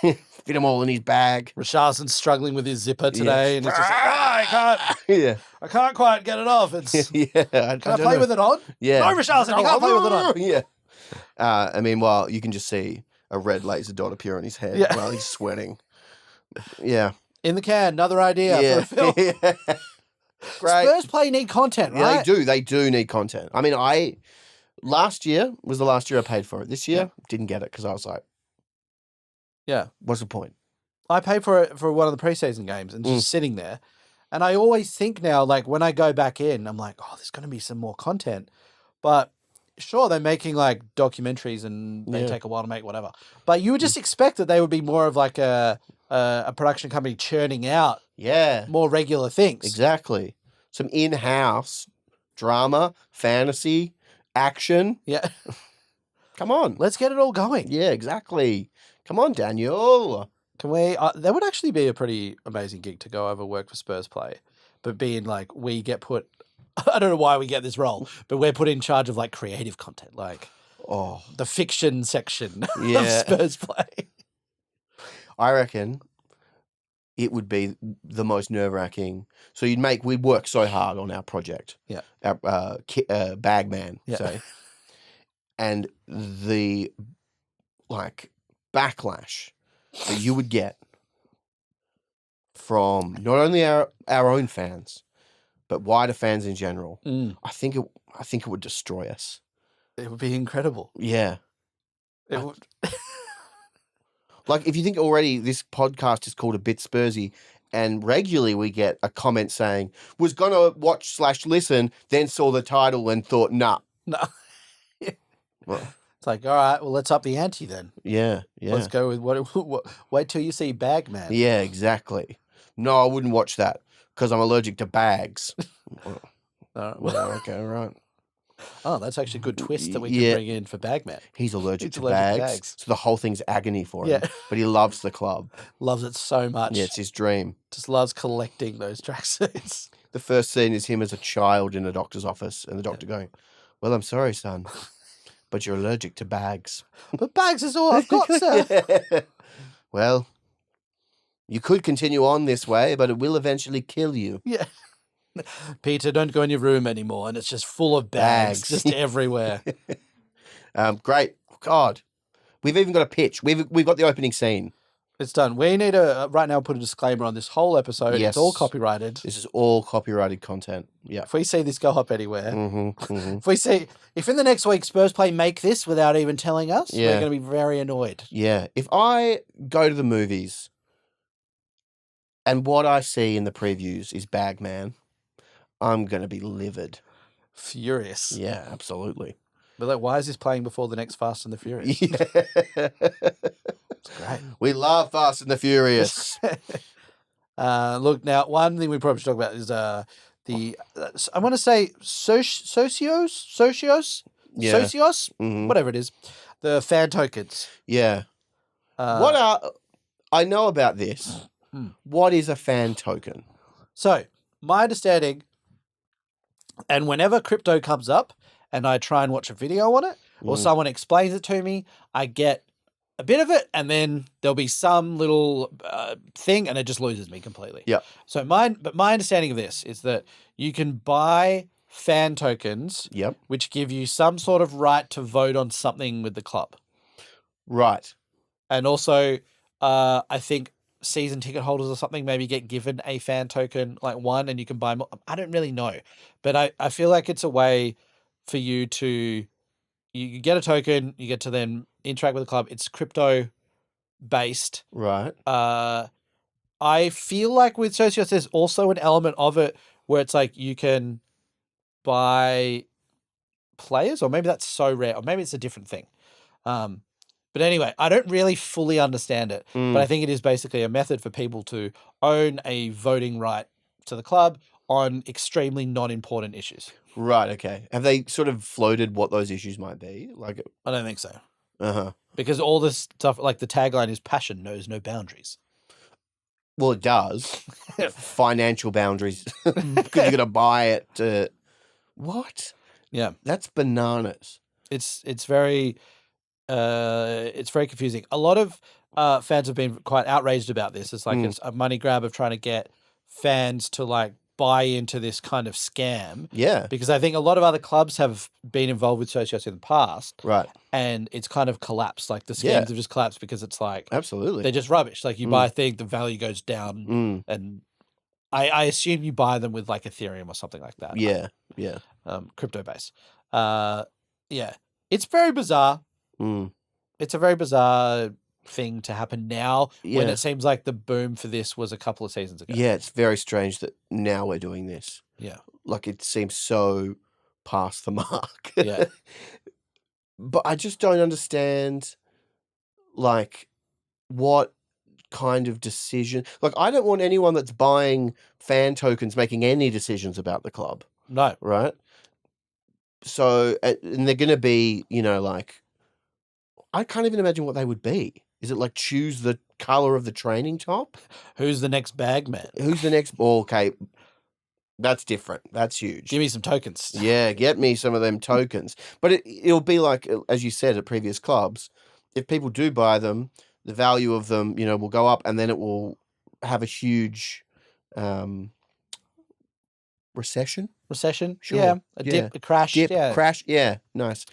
Fit them all in his bag. Richarlison's struggling with his zipper today and he's just like, I can't quite get it off. It's Can I play with it on? Yeah. No, Richarlison, you can't play with it on. Yeah. I mean, while you can just see a red laser dot appear on his head while he's sweating. Yeah. In the can, another idea for a film. Great. SpursPlay need content, right? Yeah, they do need content. I mean, last year was the last year I paid for it. This year, didn't get it because I was like, what's the point? I paid for it for one of the preseason games and just sitting there. And I always think now, like when I go back in, I'm like, oh, there's going to be some more content. But sure, they're making like documentaries and they take a while to make whatever. But you would just expect that they would be more of like a production company churning out more regular things. Exactly. Some in-house drama, fantasy, action. Yeah. Come on. Let's get it all going. Yeah, exactly. Come on, Daniel. Can we? That would actually be a pretty amazing gig to go over work for SpursPlay, but being like we get put. I don't know why we get this role, but we're put in charge of like creative content, like the fiction section of SpursPlay. I reckon it would be the most nerve-wracking. So we'd work so hard on our project. Yeah. Our Bagman, say. And the like backlash that you would get from not only our own fans, but wider fans in general. I think it would destroy us. It would be incredible. Yeah. It would. Like, if you think already this podcast is called A Bit Spursy, and regularly we get a comment saying, was going to watch/listen, then saw the title and thought, nah. No. Well, it's like, all right, well, let's up the ante then. Yeah. Let's go with what wait till you see Bagman. Yeah, exactly. No, I wouldn't watch that because I'm allergic to bags. Okay, right. Oh, that's actually a good twist that we can bring in for Bagman. He's allergic to bags. So the whole thing's agony for him. But he loves the club. Loves it so much. Yeah, it's his dream. Just loves collecting those tracksuits. The first scene is him as a child in a doctor's office and the doctor going, well, I'm sorry, son, but you're allergic to bags. But bags is all I've got, sir. Well, you could continue on this way, but it will eventually kill you. Yeah. Peter, don't go in your room anymore, and it's just full of bags. Just everywhere. Great. God. We've even got a pitch. We've got the opening scene. It's done. We need to, right now, put a disclaimer on this whole episode. Yes. It's all copyrighted. This is all copyrighted content. Yeah. If we see this go up anywhere, if in the next week SpursPlay make this without even telling us, we're going to be very annoyed. Yeah. If I go to the movies and what I see in the previews is Bagman, I'm going to be livid. Furious. Yeah, absolutely. But like, why is this playing before the next Fast and the Furious? Yeah. It's great. We love Fast and the Furious. Look, now, one thing we probably should talk about is I want to say Socios? Socios? Whatever it is. The fan tokens. Yeah. I know about this. What is a fan token? So, my understanding, and whenever crypto comes up and I try and watch a video on it or someone explains it to me, I get a bit of it and then there'll be some little thing and it just loses me completely. Yeah. So my understanding of this is that you can buy fan tokens which give you some sort of right to vote on something with the club. Right. And also, I think season ticket holders or something maybe get given a fan token, like one, and you can buy more. I don't really know, but I feel like it's a way for you to, you get a token, you get to then interact with the club. It's crypto based. Right. I feel like with Socios, there's also an element of it where it's like you can buy players, or maybe that's so rare, or maybe it's a different thing. But anyway, I don't really fully understand it, but I think it is basically a method for people to own a voting right to the club on extremely non-important issues. Right, okay. Have they sort of floated what those issues might be? Like, I don't think so. uh-huh. Because all this stuff, like the tagline is passion knows no boundaries. Well, it does. Financial boundaries. Because you're going to buy it to... What? Yeah. That's bananas. It's very confusing. A lot of fans have been quite outraged about this. It's like it's a money grab of trying to get fans to like buy into this kind of scam. Yeah. Because I think a lot of other clubs have been involved with Socios in the past. Right. And it's kind of collapsed. Like the scams have just collapsed because it's like... Absolutely. They're just rubbish. Like you buy a thing, the value goes down. And I assume you buy them with like Ethereum or something like that. Yeah. Yeah. Crypto base. Yeah. It's very bizarre. It's a very bizarre thing to happen now when it seems like the boom for this was a couple of seasons ago. Yeah, it's very strange that now we're doing this. Yeah. Like it seems so past the mark. Yeah. But I just don't understand, like, what kind of decision... Like, I don't want anyone that's buying fan tokens making any decisions about the club. No. Right? So, and they're going to be, you know, like... I can't even imagine what they would be. Is it like choose the colour of the training top? Who's the next bagman? Who's the next... Oh, okay, that's different. That's huge. Give me some tokens. Yeah, get me some of them tokens. But it'll be like, as you said, at previous clubs, if people do buy them, the value of them, you know, will go up, and then it will have a huge recession. Recession? Sure. Yeah. A dip, a crash. Crash. Yeah, nice.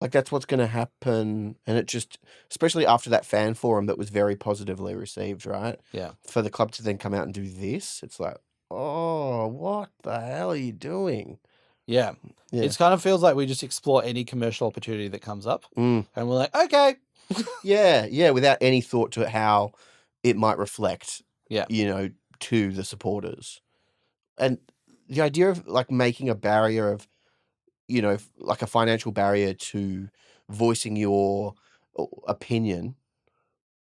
Like that's what's going to happen, and it just, especially after that fan forum that was very positively received, right? Yeah. For the club to then come out and do this, it's like, oh, what the hell are you doing? Yeah. It kind of feels like we just explore any commercial opportunity that comes up, and we're like, okay. Yeah, without any thought to how it might reflect, you know, to the supporters. And the idea of like making a barrier of, you know, like a financial barrier to voicing your opinion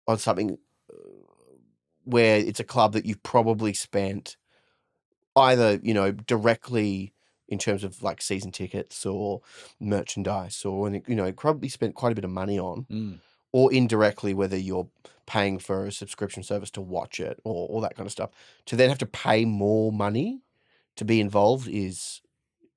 on something where it's a club that you've probably spent either, you know, directly in terms of like season tickets or merchandise, or, you know, probably spent quite a bit of money on, or indirectly, whether you're paying for a subscription service to watch it or all that kind of stuff, to then have to pay more money to be involved is...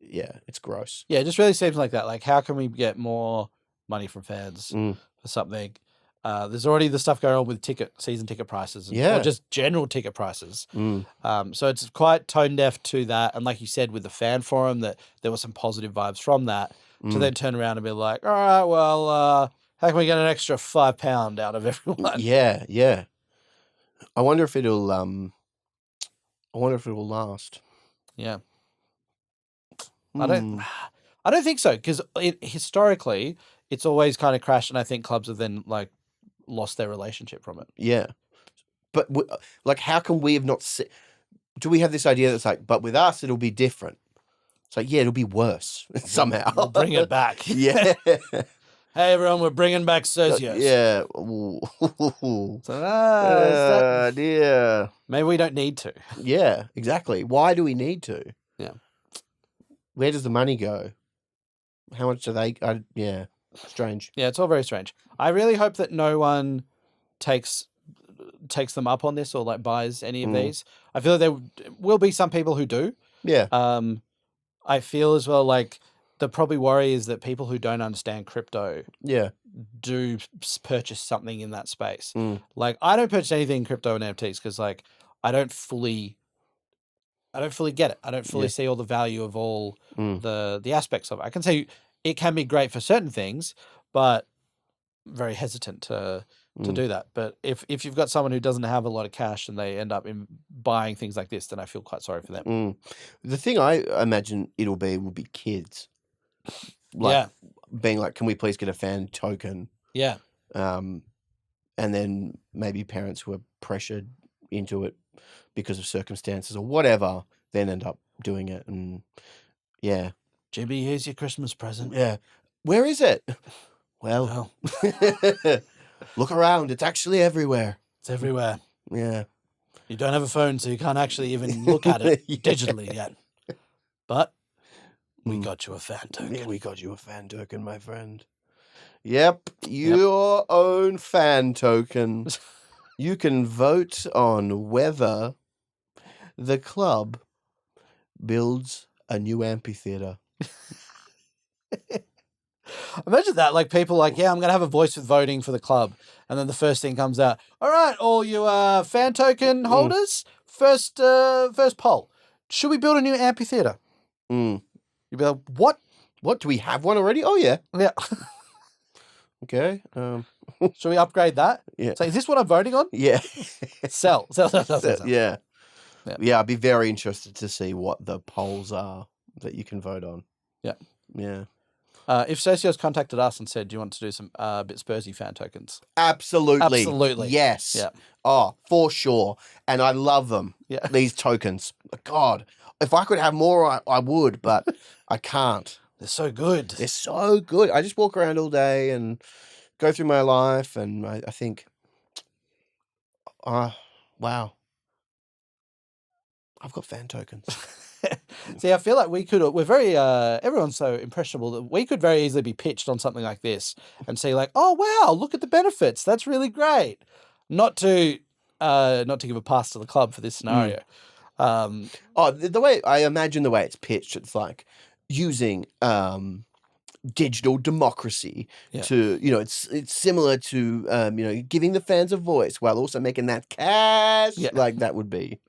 Yeah, it's gross. Yeah, it just really seems like that. Like, how can we get more money from fans for something? There's already the stuff going on with season ticket prices, or just general ticket prices. So it's quite tone deaf to that. And like you said, with the fan forum, that there were some positive vibes from that, to then turn around and be like, all right, well, how can we get an extra £5 out of everyone? Yeah. I wonder if it'll last. Yeah. I don't think so, because historically it's always kind of crashed, and I think clubs have then like lost their relationship from it. Yeah, but like, how can we have not? Do we have this idea that's like, but with us it'll be different? It's like, yeah, it'll be worse somehow. We'll bring it back. Yeah. Hey everyone, we're bringing back Socios. Yeah. So, dear. Maybe we don't need to. Yeah, exactly. Why do we need to? Yeah. Where does the money go? How much do they... yeah, strange. Yeah, it's all very strange. I really hope that no one takes them up on this or like buys any of these. I feel like there will be some people who do. Yeah. I feel as well like the probably worry is that people who don't understand crypto do purchase something in that space. Like, I don't purchase anything in crypto and NFTs because like I don't fully get it. I don't fully see all the value of all the aspects of it. I can say it can be great for certain things, but very hesitant to do that. But if you've got someone who doesn't have a lot of cash and they end up in buying things like this, then I feel quite sorry for them. The thing I imagine will be kids. Like, being like, can we please get a fan token? Yeah. And then maybe parents who are pressured into it because of circumstances or whatever, then end up doing it. And yeah. Jimmy, here's your Christmas present. Yeah. Where is it? Well, look around. It's actually everywhere. It's everywhere. Yeah. You don't have a phone, so you can't actually even look at it digitally yet. But we got you a fan token. Yeah, we got you a fan token, my friend. Yep. Your own fan token. You can vote on whether the club builds a new amphitheater. Imagine that, like people like, yeah, I'm going to have a voice with voting for the club. And then the first thing comes out, all right, all you fan token holders, first poll. Should we build a new amphitheater? You'd be like, what? What, do we have one already? Oh, yeah. Yeah. Okay. Should we upgrade that? Yeah. So is this what I'm voting on? Yeah. Sell. Yeah. Yeah, I'd be very interested to see what the polls are that you can vote on. Yeah. Yeah. If Socios contacted us and said, do you want to do some bit Spursy fan tokens? Absolutely. Absolutely. Yes. Yeah. Oh, for sure. And I love them. Yeah. These tokens. God, if I could have more, I would, but I can't. They're so good. They're so good. I just walk around all day and go through my life, and I think, wow, I've got fan tokens. See, I feel like we're very, everyone's so impressionable that we could very easily be pitched on something like this and say like, oh, wow, look at the benefits. That's really great. Not to give a pass to the club for this scenario. The way I imagine the way it's pitched, it's like using digital democracy to, it's similar to, giving the fans a voice while also making that cash. Yeah. Like that would be.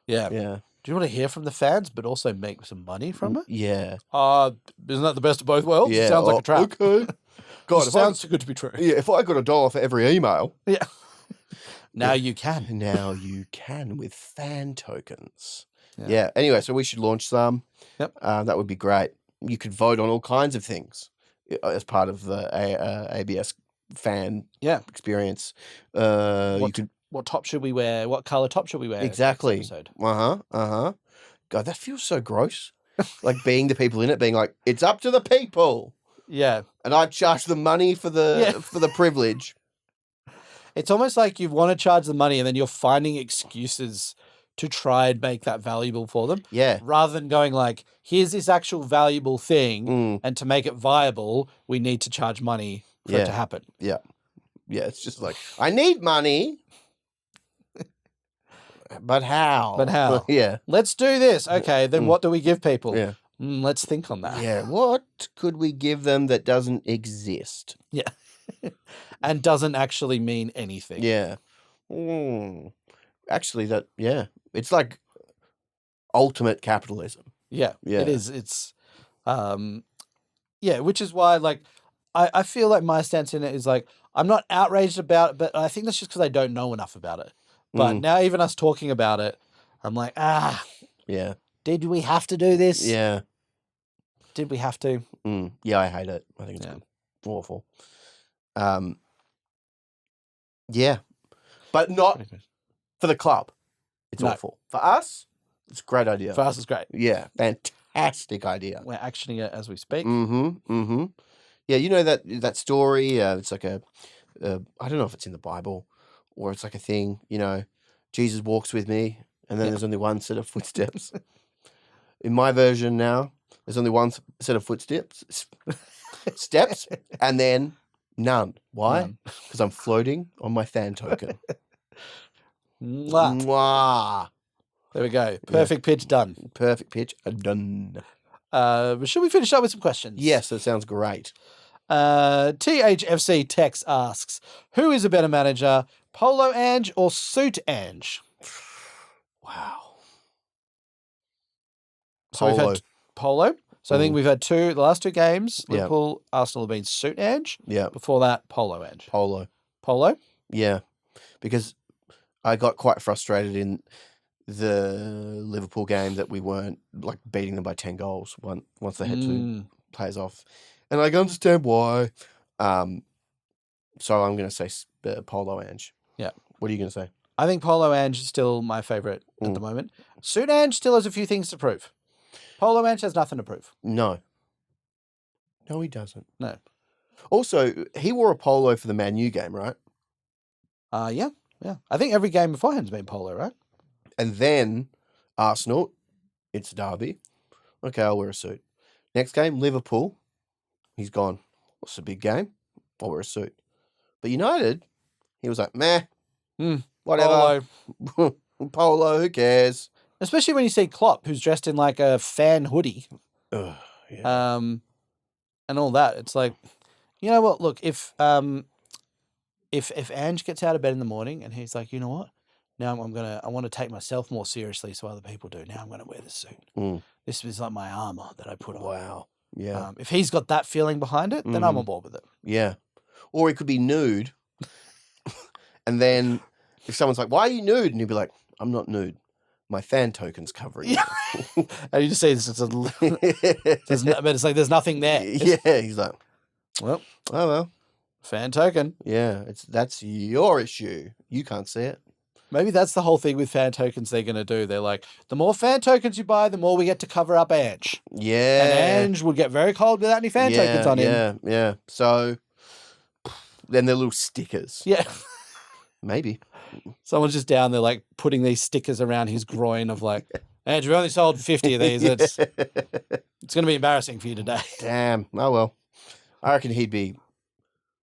Yeah. Yeah. Do you want to hear from the fans, but also make some money from it? Yeah. Isn't that the best of both worlds? Yeah. It sounds like a trap. Okay. God, it sounds too good to be true. Yeah, if I got $1 for every email. Yeah. Now you can. Now you can with fan tokens. Yeah. Anyway, so we should launch some. Yep. That would be great. You could vote on all kinds of things as part of the ABS fan experience. You could. What top should we wear? What color top should we wear? Exactly. Next episode? God, that feels so gross. Like being the people in it, being like, it's up to the people. Yeah. And I charge the money for the privilege. It's almost like you want to charge the money and then you're finding excuses to try and make that valuable for them. Yeah. Rather than going like, here's this actual valuable thing, and to make it viable, we need to charge money for it to happen. Yeah. Yeah, it's just like, I need money. But how? Yeah. Let's do this. Okay, then what do we give people? Yeah. Let's think on that. Yeah. What could we give them that doesn't exist? Yeah. And doesn't actually mean anything. Yeah. Actually, it's like ultimate capitalism. Yeah. It is. It's, which is why, like, I feel like my stance in it is like, I'm not outraged about it, but I think that's just because I don't know enough about it. But now even us talking about it, I'm like, yeah. Did we have to do this? Yeah. Did we have to? Yeah, I hate it. I think it's awful. Yeah. But not for the club. It's awful. For us, it's a great idea. For us, it's great. Yeah. Fantastic idea. We're actioning it as we speak. Yeah, you know that story? It's like I don't know if it's in the Bible or it's like a thing, Jesus walks with me and then there's only one set of footsteps. In my version now, there's only one set of steps, and then none. Why? Because I'm floating on my fan token. Mwah. There we go. Perfect pitch done. Perfect pitch done. Should we finish up with some questions? Yes, that sounds great. THFC Tex asks, who is a better manager, Polo Ange or Suit Ange? Wow. So we've had Polo. So I think we've had the last two games, Liverpool, Arsenal have been Suit Ange. Yeah. Before that, Polo Ange. Polo. Yeah. Because I got quite frustrated in the Liverpool game that we weren't like beating them by 10 goals once they had two players off. And I can understand why. So I'm going to say Polo Ange. Yeah. What are you going to say? I think Polo Ange is still my favourite at the moment. Suit Ange still has a few things to prove. Polo Ange has nothing to prove. No, he doesn't. No. Also, he wore a polo for the Man U game, right? Yeah. I think every game beforehand's been polo, right? And then Arsenal, it's derby. Okay, I'll wear a suit. Next game, Liverpool. He's gone. What's a big game? I'll wear a suit. But United, he was like, meh, whatever. Polo, who cares? Especially when you see Klopp, who's dressed in like a fan hoodie. Ugh, yeah. And all that. It's like, you know what? Look, if Ange gets out of bed in the morning and he's like, you know what? Now I want to take myself more seriously so other people do. Now I'm going to wear this suit. This is like my armor that I put on. Wow. Yeah. If he's got that feeling behind it, then I'm on board with it. Yeah. Or he could be nude. And then if someone's like, why are you nude? And he'd be like, I'm not nude. My fan token's covering it. And you just say but it's like there's nothing there. Yeah. He's like, well, oh well. Fan token. Yeah. That's your issue. You can't see it. Maybe that's the whole thing with fan tokens they're going to do. They're like, the more fan tokens you buy, the more we get to cover up Ange. Yeah. And Ange would get very cold without any fan tokens on him. Yeah. So then they're little stickers. Yeah. Maybe. Someone's just down there like putting these stickers around his groin of like, Ange, we only sold 50 of these. It's going to be embarrassing for you today. Damn. Oh, well. I reckon he'd be...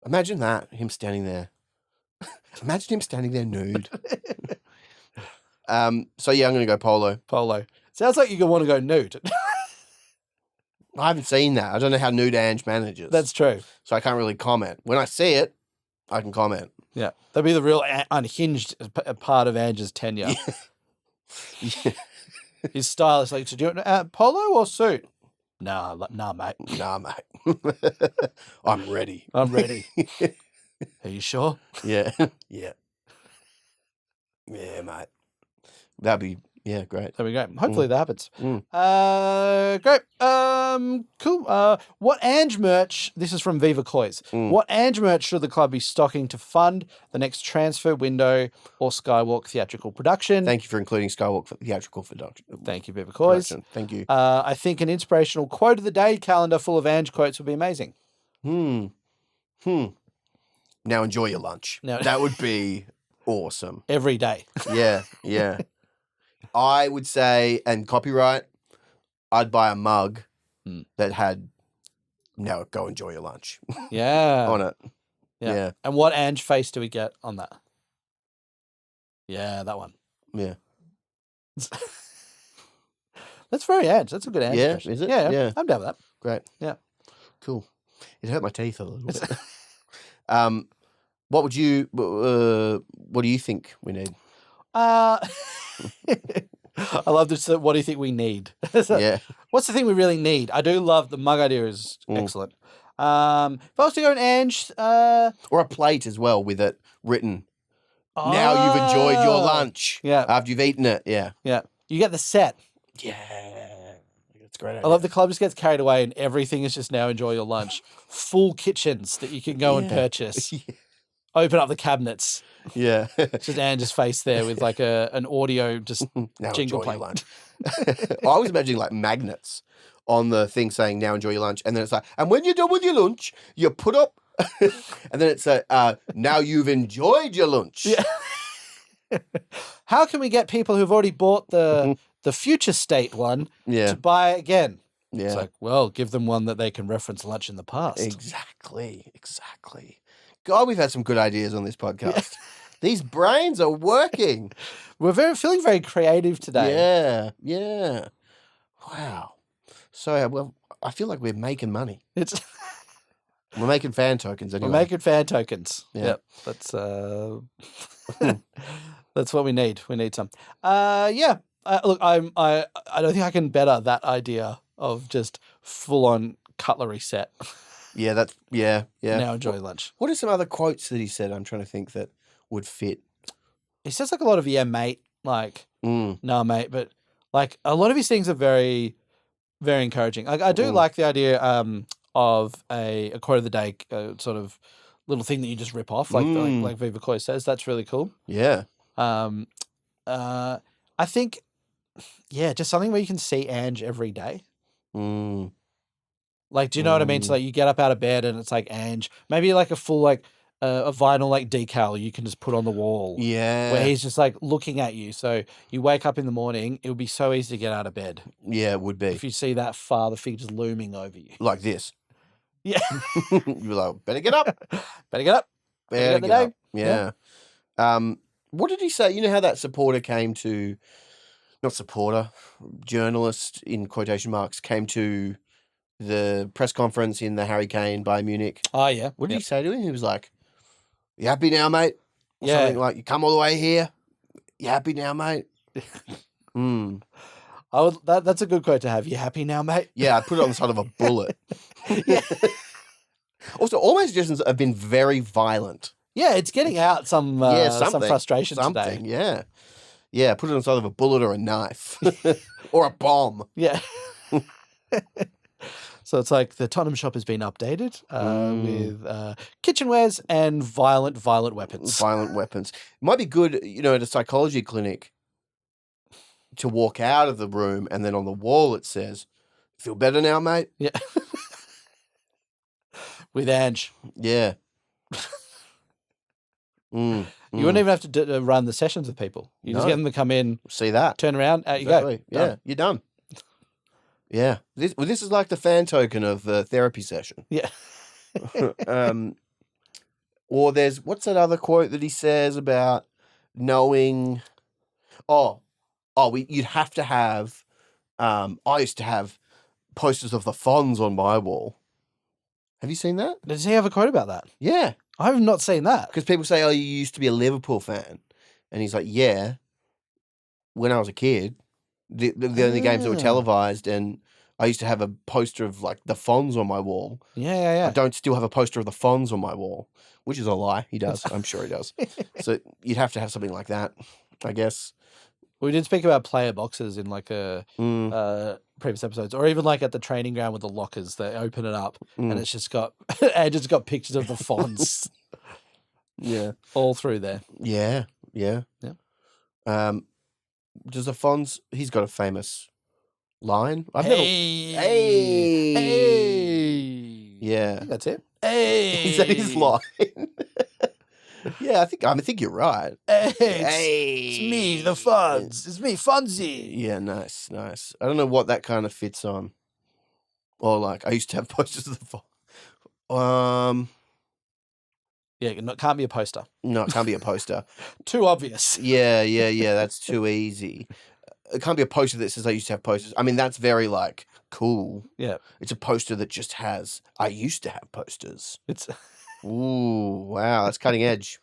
Imagine that, him standing there. Imagine him standing there nude. So yeah, I'm going to go polo. Polo. Sounds like you want to go nude. I haven't seen that. I don't know how nude Ange manages. That's true. So I can't really comment. When I see it, I can comment. Yeah. That'd be the real unhinged part of Ange's tenure. Yeah. His style is like, so do you want polo or suit? Nah, mate. Nah, mate. I'm ready. I'm ready. Are you sure? Yeah. Yeah. Yeah, mate. That'd be, great. That'd be great. Hopefully that happens. Great. Cool. What Ange merch, this is from Viva COYS, what Ange merch should the club be stocking to fund the next transfer window or Skywalk theatrical production? Thank you for including Skywalk for theatrical production. Thank you, Viva COYS. Thank you. I think an inspirational quote of the day calendar full of Ange quotes would be amazing. Now enjoy your lunch. That would be awesome. Every day. Yeah. I would say, and copyright, I'd buy a mug that had, now go enjoy your lunch. Yeah. On it. Yeah. And what Ange face do we get on that? Yeah, that one. Yeah. That's very Ange. That's a good Ange. Yeah, is it? Yeah. I'm down with that. Great. Yeah. Cool. It hurt my teeth a little bit. What do you think we need? I love this. What do you think we need? Yeah. What's the thing we really need? I do love the mug idea is excellent. If I was to go an Ange, or a plate as well with it written. Now you've enjoyed your lunch. Yeah. After you've eaten it. Yeah. Yeah. You get the set. Yeah. That's great. I love the club just gets carried away and everything is just now enjoy your lunch. Full kitchens that you can go and purchase. Yeah. Open up the cabinets. Yeah. Just Ange's face there with like an audio just now jingle enjoy playing. Your lunch. I was imagining like magnets on the thing saying now enjoy your lunch. And then it's like, and when you're done with your lunch, you put up and then it's now you've enjoyed your lunch. Yeah. How can we get people who've already bought the future state one to buy again? Yeah. It's like, well, give them one that they can reference lunch in the past. Exactly. God, we've had some good ideas on this podcast. Yeah. These brains are working. We're feeling very creative today. Yeah. Wow. So, well, I feel like we're making money. We're making fan tokens anyway. We're making fan tokens. Yeah. Yep. That's that's what we need. We need some. Yeah. Look, I don't think I can better that idea of just full on cutlery set. Yeah, yeah. Now enjoy lunch. What are some other quotes that he said? I'm trying to think that would fit. He says like a lot of mate, like no mate, but like a lot of his things are very, very encouraging. Like I do like the idea of a quote of the day, sort of little thing that you just rip off, like Viva COYS says. That's really cool. Yeah. I think, just something where you can see Ange every day. Like, do you know what I mean? So like, you get up out of bed and it's like Ange, maybe like a full like a vinyl like decal you can just put on the wall. Yeah. Where he's just like looking at you. So you wake up in the morning, it would be so easy to get out of bed. Yeah, it would be. If you see that father figure just looming over you. Like this. Yeah. You're like, better get up. Better get up. Better get up. Yeah. What did he say? You know how that supporter came to, not supporter, journalist in quotation marks, came to the press conference in the Harry Kane Bayern Munich. Oh, yeah. What did he say to him? He was like, "You happy now, mate?" Or Yeah. something like, "You come all the way here. You happy now, mate?" That's a good quote to have. You happy now, mate? Yeah, I put it on the side of a bullet. Yeah. Also, all my suggestions have been very violent. Yeah, it's getting out some frustration today. Yeah. Yeah, put it on the side of a bullet or a knife. Or a bomb. Yeah. So it's like the Tottenham shop has been updated with kitchenwares and violent weapons. Violent weapons. It might be good, at a psychology clinic to walk out of the room and then on the wall it says, "Feel better now, mate?" Yeah. With Ange. Yeah. You wouldn't even have to run the sessions with people. You just get them to come in. See that. Turn around. Out you go. Yeah, Done. you're done. Yeah. This is like the fan token of the therapy session. Yeah. Or there's, what's that other quote that he says about knowing? You'd have to have, I used to have posters of the Fonz on my wall. Have you seen that? Does he have a quote about that? Yeah. I have not seen that. Because people say, "Oh, you used to be a Liverpool fan." And he's like, "Yeah. When I was a kid, the only games that were televised, and I used to have a poster of like the Fonz on my wall." Yeah. I don't still have a poster of the Fonz on my wall, which is a lie. He does. I'm sure he does. So you'd have to have something like that, I guess. We did speak about player boxes in like a previous episodes, or even like at the training ground with the lockers. They open it up and it's just got pictures of the Fonz. Yeah, all through there. Yeah. Does the Fonz? He's got a famous line. Hey. Yeah, I think that's it. Hey, is that his line? Yeah, I think you're right. Hey, it's me, the Fonz. It's me, Fonzie. Yeah, nice. I don't know what that kind of fits on. Or like, I used to have posters of the Fonz. Yeah, it can't be a poster. No, it can't be a poster. Too obvious. Yeah. That's too easy. It can't be a poster that says I used to have posters. I mean, that's very like cool. Yeah, it's a poster that just has I used to have posters. It's ooh, wow, that's cutting edge.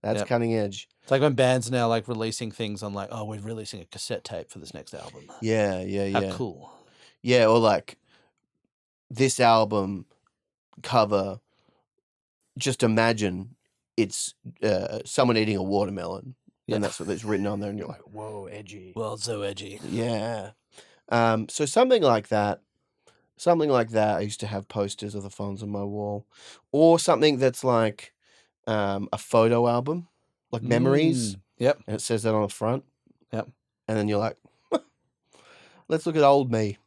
That's cutting edge. It's like when bands are now like releasing things on like, oh, we're releasing a cassette tape for this next album. Yeah. How cool. Yeah, or like this album cover. Just imagine it's someone eating a watermelon, and that's what it's written on there, and you're like, whoa, edgy. Well, so edgy. Yeah. So something like that. I used to have posters of the Fonz on my wall, or something that's like a photo album, like memories. Yep. And it says that on the front. Yep. And then you're like, let's look at old me.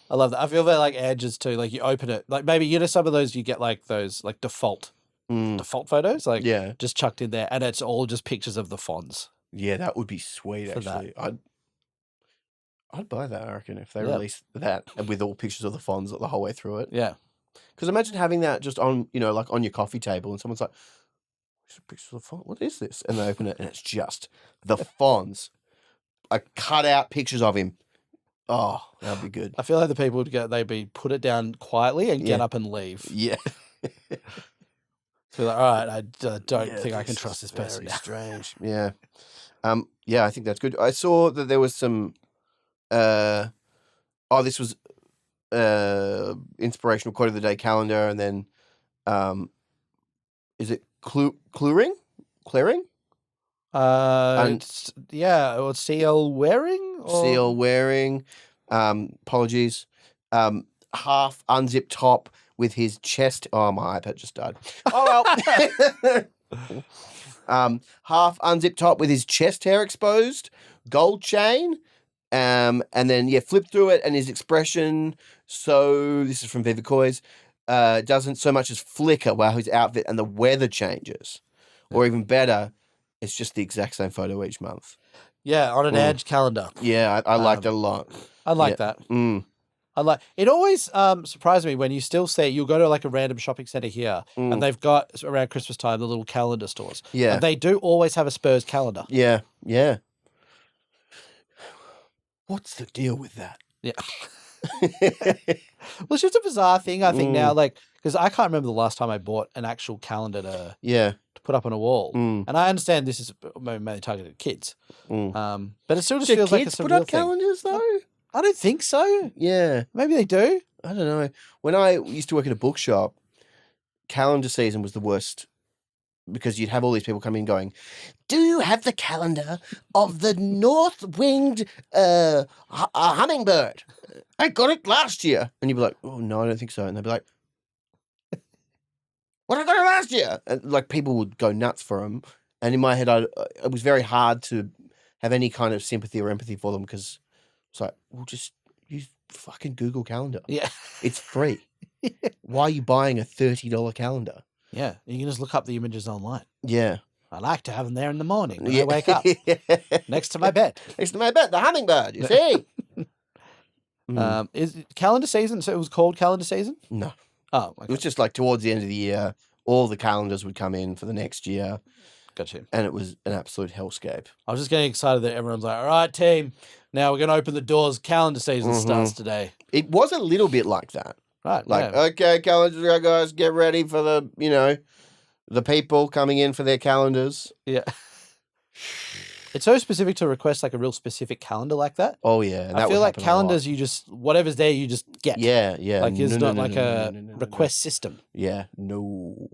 I love that. I feel that like edges too. Like you open it, like maybe some of those you get like those like default photos, like just chucked in there, and it's all just pictures of the Fonz. Yeah, that would be sweet. Actually, I'd buy that. I reckon if they released that with all pictures of the Fonz the whole way through it. Yeah, because imagine having that just on like on your coffee table, and someone's like, "Pictures of the Fonz. What is this?" And they open it, and it's just the Fonz. I cut out pictures of him. Oh, that'd be good. I feel like the people they'd put it down quietly and get up and leave. Yeah. So like, all right, I don't think I can trust this person. Very strange. Yeah. Yeah, I think that's good. I saw that there was some. This was inspirational quote of the day calendar, and then, is it clearing? Or CL wearing? CL wearing. Apologies. Half unzipped top with his chest. Oh, my iPad just died. Oh, well. Half unzipped top with his chest hair exposed, gold chain, and then flip through it, and his expression. So this is from Viva COYS. Doesn't so much as flicker while his outfit and the weather changes, or even better, it's just the exact same photo each month. Yeah, on an Ange calendar. Yeah, I liked it a lot. I like that. It always surprised me when you still say you'll go to like a random shopping center here and they've got around Christmas time the little calendar stores. Yeah. And they do always have a Spurs calendar. Yeah, yeah. What's the deal with that? Yeah. Well, it's just a bizarre thing, I think, now, like, because I can't remember the last time I bought an actual calendar to put up on a wall. And I understand this is mainly targeted at kids. But it still just feels like it's a real thing. Kids put up calendars, though? I don't think so. Yeah. Maybe they do. I don't know. When I used to work at a bookshop, calendar season was the worst because you'd have all these people come in going, do you have the calendar of the north-winged hummingbird? I got it last year. And you'd be like, oh, no, I don't think so. And they'd be like, what, I got it last year? And like people would go nuts for them. And in my head, it was very hard to have any kind of sympathy or empathy for them because it's like, well, just use fucking Google Calendar. Yeah. It's free. Why are you buying a $30 calendar? Yeah. You can just look up the images online. Yeah. I like to have them there in the morning when I wake up. Next to my bed. Next to my bed, the hummingbird, you see? Is calendar season, so it was called calendar season? No. Oh, okay. It was just like towards the end of the year, all the calendars would come in for the next year. Gotcha. And it was an absolute hellscape. I was just getting excited that everyone's like, all right, team, now we're going to open the doors. Calendar season starts today. It was a little bit like that. Right. Like, okay, calendar guys, get ready for the people coming in for their calendars. Yeah. It's so specific to request like a real specific calendar like that. Oh, yeah. I feel like calendars, you just, whatever's there, you just get. Yeah, yeah. Like it's not like a request system. Yeah, no.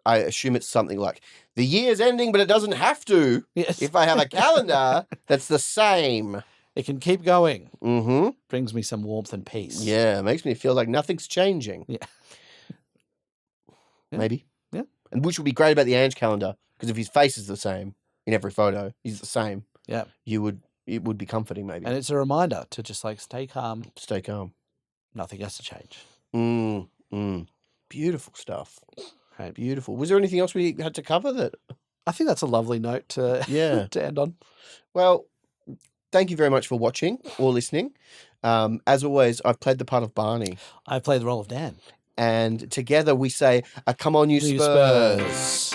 I assume it's something like, the year's ending, but it doesn't have to. Yes. If I have a calendar that's the same. It can keep going. Mm-hmm. Brings me some warmth and peace. Yeah, it makes me feel like nothing's changing. Yeah. Maybe. Yeah. And which would be great about the Ange calendar, because if his face is the same in every photo, he's the same. Yeah. It would be comforting, maybe. And it's a reminder to just like stay calm. Stay calm. Nothing has to change. Beautiful stuff. Right. Beautiful. Was there anything else we had to cover that? I think that's a lovely note to to end on. Well, thank you very much for watching or listening. As always, I've played the part of Barney. I played the role of Dan. And together we say, come on, you Spurs.